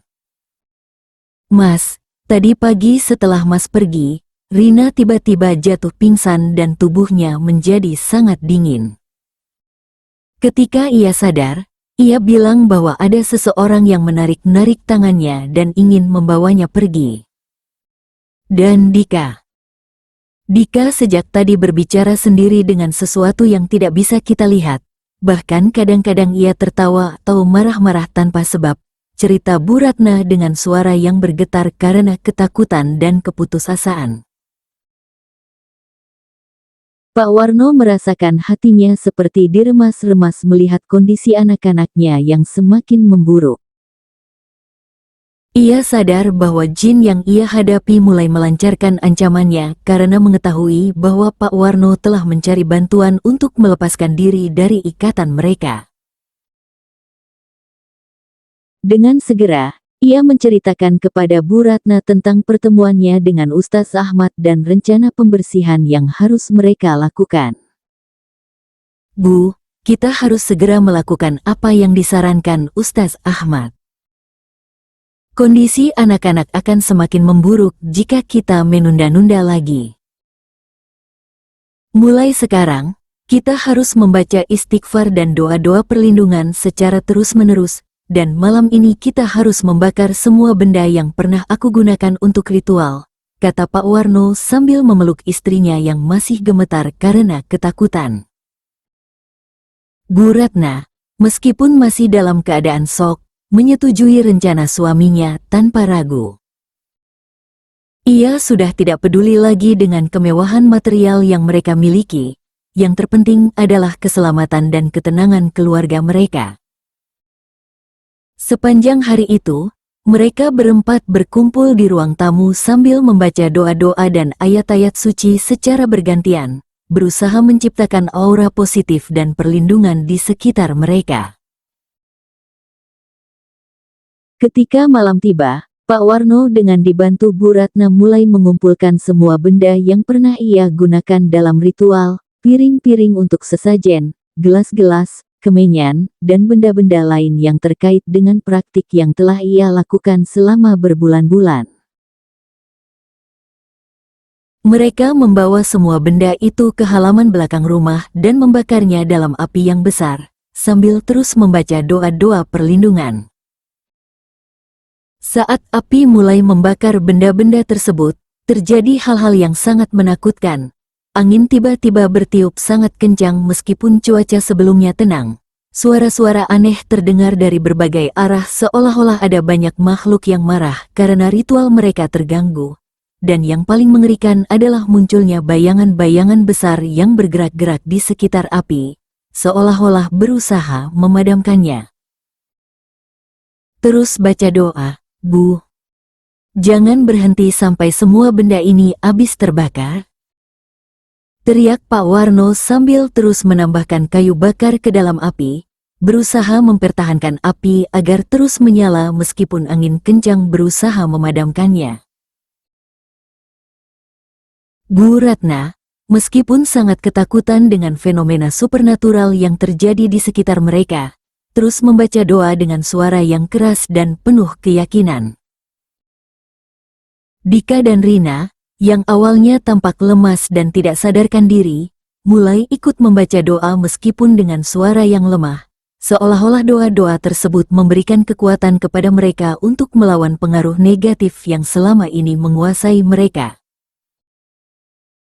Mas, tadi pagi setelah Mas pergi, Rina tiba-tiba jatuh pingsan dan tubuhnya menjadi sangat dingin. Ketika ia sadar, ia bilang bahwa ada seseorang yang menarik-narik tangannya dan ingin membawanya pergi. Dan Dika sejak tadi berbicara sendiri dengan sesuatu yang tidak bisa kita lihat. Bahkan kadang-kadang ia tertawa atau marah-marah tanpa sebab, cerita Bu Ratna dengan suara yang bergetar karena ketakutan dan keputusasaan. Pak Warno merasakan hatinya seperti diremas-remas melihat kondisi anak-anaknya yang semakin memburuk. Ia sadar bahwa jin yang ia hadapi mulai melancarkan ancamannya karena mengetahui bahwa Pak Warno telah mencari bantuan untuk melepaskan diri dari ikatan mereka. Dengan segera, ia menceritakan kepada Bu Ratna tentang pertemuannya dengan Ustaz Ahmad dan rencana pembersihan yang harus mereka lakukan. Bu, kita harus segera melakukan apa yang disarankan Ustaz Ahmad. Kondisi anak-anak akan semakin memburuk jika kita menunda-nunda lagi. Mulai sekarang, kita harus membaca istighfar dan doa-doa perlindungan secara terus-menerus, dan malam ini kita harus membakar semua benda yang pernah aku gunakan untuk ritual, kata Pak Warno sambil memeluk istrinya yang masih gemetar karena ketakutan. Bu Ratna, meskipun masih dalam keadaan shock, menyetujui rencana suaminya tanpa ragu. Ia sudah tidak peduli lagi dengan kemewahan material yang mereka miliki, yang terpenting adalah keselamatan dan ketenangan keluarga mereka. Sepanjang hari itu, mereka berempat berkumpul di ruang tamu sambil membaca doa-doa dan ayat-ayat suci secara bergantian, berusaha menciptakan aura positif dan perlindungan di sekitar mereka. Ketika malam tiba, Pak Warno dengan dibantu Bu Ratna mulai mengumpulkan semua benda yang pernah ia gunakan dalam ritual, piring-piring untuk sesajen, gelas-gelas, kemenyan, dan benda-benda lain yang terkait dengan praktik yang telah ia lakukan selama berbulan-bulan. Mereka membawa semua benda itu ke halaman belakang rumah dan membakarnya dalam api yang besar, sambil terus membaca doa-doa perlindungan. Saat api mulai membakar benda-benda tersebut, terjadi hal-hal yang sangat menakutkan. Angin tiba-tiba bertiup sangat kencang meskipun cuaca sebelumnya tenang. Suara-suara aneh terdengar dari berbagai arah seolah-olah ada banyak makhluk yang marah karena ritual mereka terganggu. Dan yang paling mengerikan adalah munculnya bayangan-bayangan besar yang bergerak-gerak di sekitar api, seolah-olah berusaha memadamkannya. Terus baca doa, Bu. Jangan berhenti sampai semua benda ini habis terbakar. Teriak Pak Warno sambil terus menambahkan kayu bakar ke dalam api, berusaha mempertahankan api agar terus menyala meskipun angin kencang berusaha memadamkannya. Bu Ratna, meskipun sangat ketakutan dengan fenomena supernatural yang terjadi di sekitar mereka, terus membaca doa dengan suara yang keras dan penuh keyakinan. Dika dan Rina, yang awalnya tampak lemas dan tidak sadarkan diri, mulai ikut membaca doa meskipun dengan suara yang lemah, seolah-olah doa-doa tersebut memberikan kekuatan kepada mereka untuk melawan pengaruh negatif yang selama ini menguasai mereka.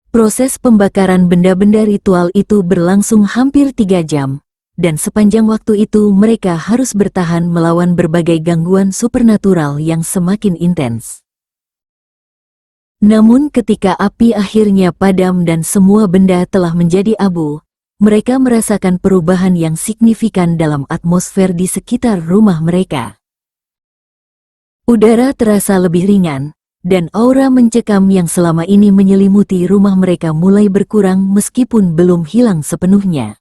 Proses pembakaran benda-benda ritual itu berlangsung hampir 3 jam, dan sepanjang waktu itu mereka harus bertahan melawan berbagai gangguan supernatural yang semakin intens. Namun ketika api akhirnya padam dan semua benda telah menjadi abu, mereka merasakan perubahan yang signifikan dalam atmosfer di sekitar rumah mereka. Udara terasa lebih ringan, dan aura mencekam yang selama ini menyelimuti rumah mereka mulai berkurang meskipun belum hilang sepenuhnya.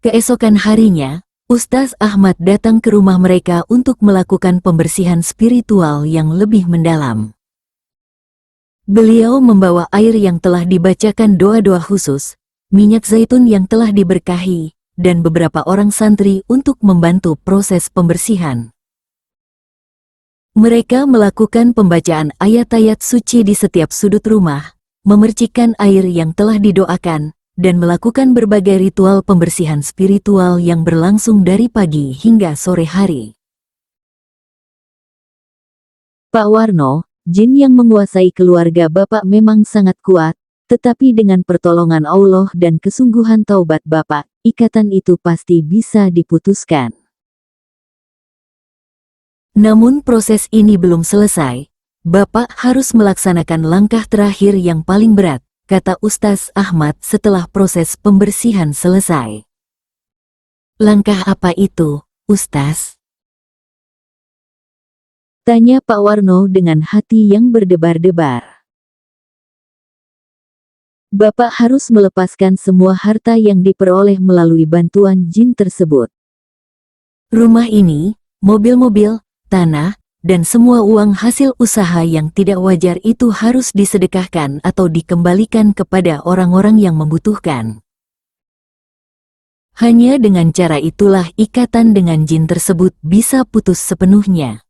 Keesokan harinya, Ustaz Ahmad datang ke rumah mereka untuk melakukan pembersihan spiritual yang lebih mendalam. Beliau membawa air yang telah dibacakan doa-doa khusus, minyak zaitun yang telah diberkahi, dan beberapa orang santri untuk membantu proses pembersihan. Mereka melakukan pembacaan ayat-ayat suci di setiap sudut rumah, memercikkan air yang telah didoakan, dan melakukan berbagai ritual pembersihan spiritual yang berlangsung dari pagi hingga sore hari. Pak Warno, jin yang menguasai keluarga Bapak memang sangat kuat, tetapi dengan pertolongan Allah dan kesungguhan taubat Bapak, ikatan itu pasti bisa diputuskan. Namun proses ini belum selesai. Bapak harus melaksanakan langkah terakhir yang paling berat, kata Ustaz Ahmad setelah proses pembersihan selesai. Langkah apa itu, Ustaz? Tanya Pak Warno dengan hati yang berdebar-debar. Bapak harus melepaskan semua harta yang diperoleh melalui bantuan jin tersebut. Rumah ini, mobil-mobil, tanah, dan semua uang hasil usaha yang tidak wajar itu harus disedekahkan atau dikembalikan kepada orang-orang yang membutuhkan. Hanya dengan cara itulah ikatan dengan jin tersebut bisa putus sepenuhnya.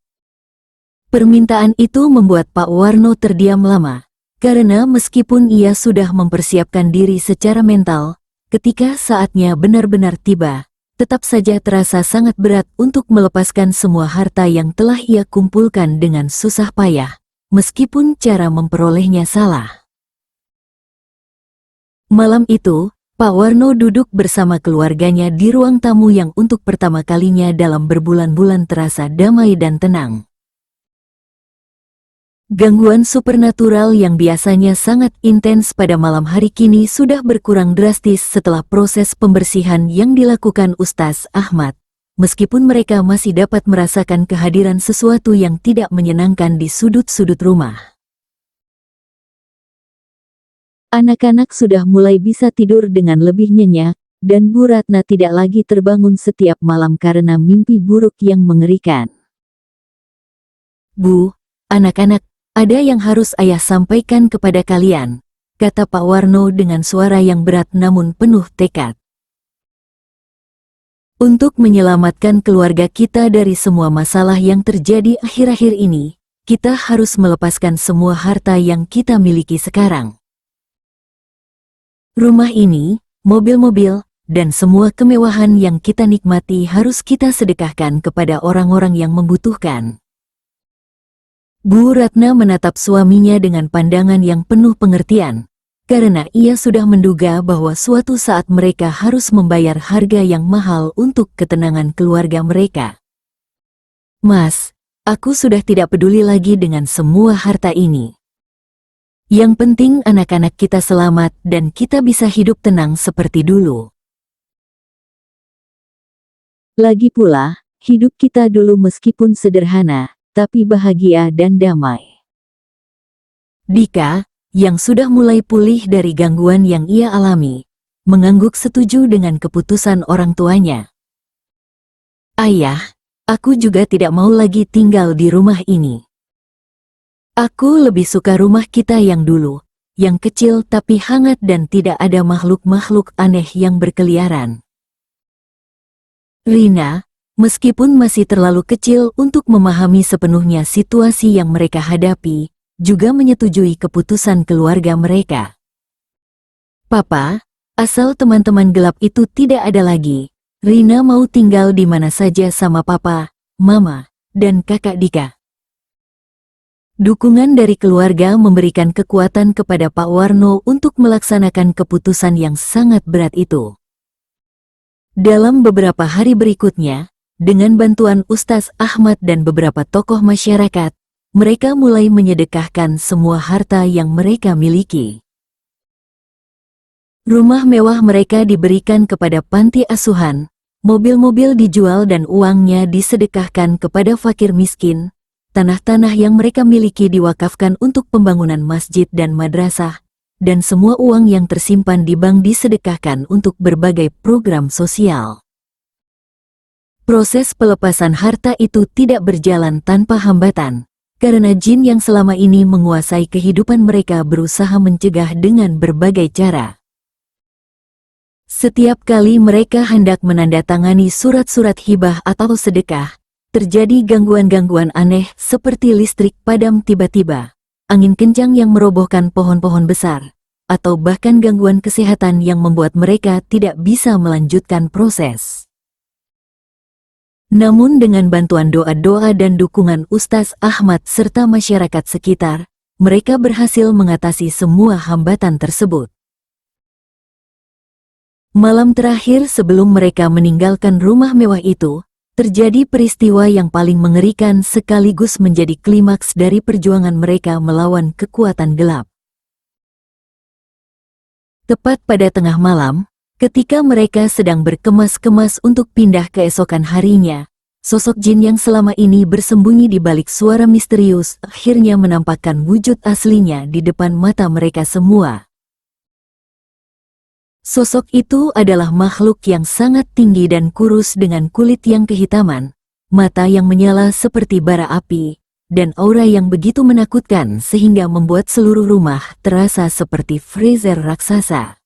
Permintaan itu membuat Pak Warno terdiam lama. Karena meskipun ia sudah mempersiapkan diri secara mental, ketika saatnya benar-benar tiba, tetap saja terasa sangat berat untuk melepaskan semua harta yang telah ia kumpulkan dengan susah payah, meskipun cara memperolehnya salah. Malam itu, Pak Warno duduk bersama keluarganya di ruang tamu yang untuk pertama kalinya dalam berbulan-bulan terasa damai dan tenang. Gangguan supernatural yang biasanya sangat intens pada malam hari kini sudah berkurang drastis setelah proses pembersihan yang dilakukan Ustaz Ahmad, meskipun mereka masih dapat merasakan kehadiran sesuatu yang tidak menyenangkan di sudut-sudut rumah. Anak-anak sudah mulai bisa tidur dengan lebih nyenyak, dan Bu Ratna tidak lagi terbangun setiap malam karena mimpi buruk yang mengerikan. "Bu, anak-anak, ada yang harus ayah sampaikan kepada kalian," kata Pak Warno dengan suara yang berat namun penuh tekad. "Untuk menyelamatkan keluarga kita dari semua masalah yang terjadi akhir-akhir ini, kita harus melepaskan semua harta yang kita miliki sekarang. Rumah ini, mobil-mobil, dan semua kemewahan yang kita nikmati harus kita sedekahkan kepada orang-orang yang membutuhkan." Bu Ratna menatap suaminya dengan pandangan yang penuh pengertian, karena ia sudah menduga bahwa suatu saat mereka harus membayar harga yang mahal untuk ketenangan keluarga mereka. "Mas, aku sudah tidak peduli lagi dengan semua harta ini. Yang penting anak-anak kita selamat dan kita bisa hidup tenang seperti dulu. Lagi pula, hidup kita dulu meskipun sederhana, tapi bahagia dan damai." Dika, yang sudah mulai pulih dari gangguan yang ia alami, mengangguk setuju dengan keputusan orang tuanya. "Ayah, aku juga tidak mau lagi tinggal di rumah ini. Aku lebih suka rumah kita yang dulu, yang kecil tapi hangat dan tidak ada makhluk-makhluk aneh yang berkeliaran." Rina, meskipun masih terlalu kecil untuk memahami sepenuhnya situasi yang mereka hadapi, juga menyetujui keputusan keluarga mereka. "Papa, asal teman-teman gelap itu tidak ada lagi, Rina mau tinggal di mana saja sama Papa, Mama, dan Kakak Dika." Dukungan dari keluarga memberikan kekuatan kepada Pak Warno untuk melaksanakan keputusan yang sangat berat itu. Dalam beberapa hari berikutnya, dengan bantuan Ustaz Ahmad dan beberapa tokoh masyarakat, mereka mulai menyedekahkan semua harta yang mereka miliki. Rumah mewah mereka diberikan kepada panti asuhan, mobil-mobil dijual dan uangnya disedekahkan kepada fakir miskin, tanah-tanah yang mereka miliki diwakafkan untuk pembangunan masjid dan madrasah, dan semua uang yang tersimpan di bank disedekahkan untuk berbagai program sosial. Proses pelepasan harta itu tidak berjalan tanpa hambatan, karena jin yang selama ini menguasai kehidupan mereka berusaha mencegah dengan berbagai cara. Setiap kali mereka hendak menandatangani surat-surat hibah atau sedekah, terjadi gangguan-gangguan aneh seperti listrik padam tiba-tiba, angin kencang yang merobohkan pohon-pohon besar, atau bahkan gangguan kesehatan yang membuat mereka tidak bisa melanjutkan proses. Namun dengan bantuan doa-doa dan dukungan Ustaz Ahmad serta masyarakat sekitar, mereka berhasil mengatasi semua hambatan tersebut. Malam terakhir sebelum mereka meninggalkan rumah mewah itu, terjadi peristiwa yang paling mengerikan sekaligus menjadi klimaks dari perjuangan mereka melawan kekuatan gelap. Tepat pada tengah malam, ketika mereka sedang berkemas-kemas untuk pindah keesokan harinya, Sosok jin yang selama ini bersembunyi di balik suara misterius akhirnya menampakkan wujud aslinya di depan mata mereka semua. Sosok itu adalah makhluk yang sangat tinggi dan kurus dengan kulit yang kehitaman, mata yang menyala seperti bara api, dan aura yang begitu menakutkan sehingga membuat seluruh rumah terasa seperti freezer raksasa.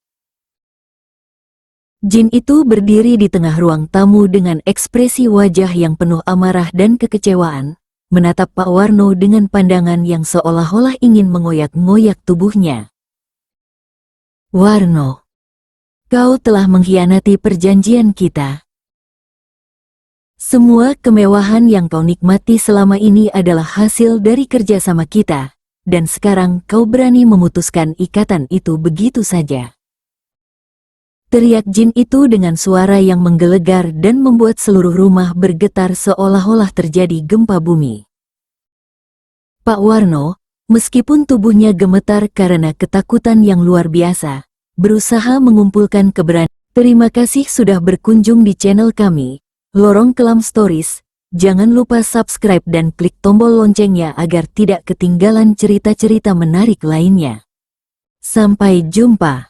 Jin itu berdiri di tengah ruang tamu dengan ekspresi wajah yang penuh amarah dan kekecewaan, menatap Pak Warno dengan pandangan yang seolah-olah ingin mengoyak-ngoyak tubuhnya. "Warno, kau telah mengkhianati perjanjian kita. Semua kemewahan yang kau nikmati selama ini adalah hasil dari kerjasama kita, dan sekarang kau berani memutuskan ikatan itu begitu saja." Teriak jin itu dengan suara yang menggelegar dan membuat seluruh rumah bergetar seolah-olah terjadi gempa bumi. Pak Warno, meskipun tubuhnya gemetar karena ketakutan yang luar biasa, berusaha mengumpulkan keberanian. Terima kasih sudah berkunjung di channel kami, Lorong Kelam Stories. Jangan lupa subscribe dan klik tombol loncengnya agar tidak ketinggalan cerita-cerita menarik lainnya. Sampai jumpa.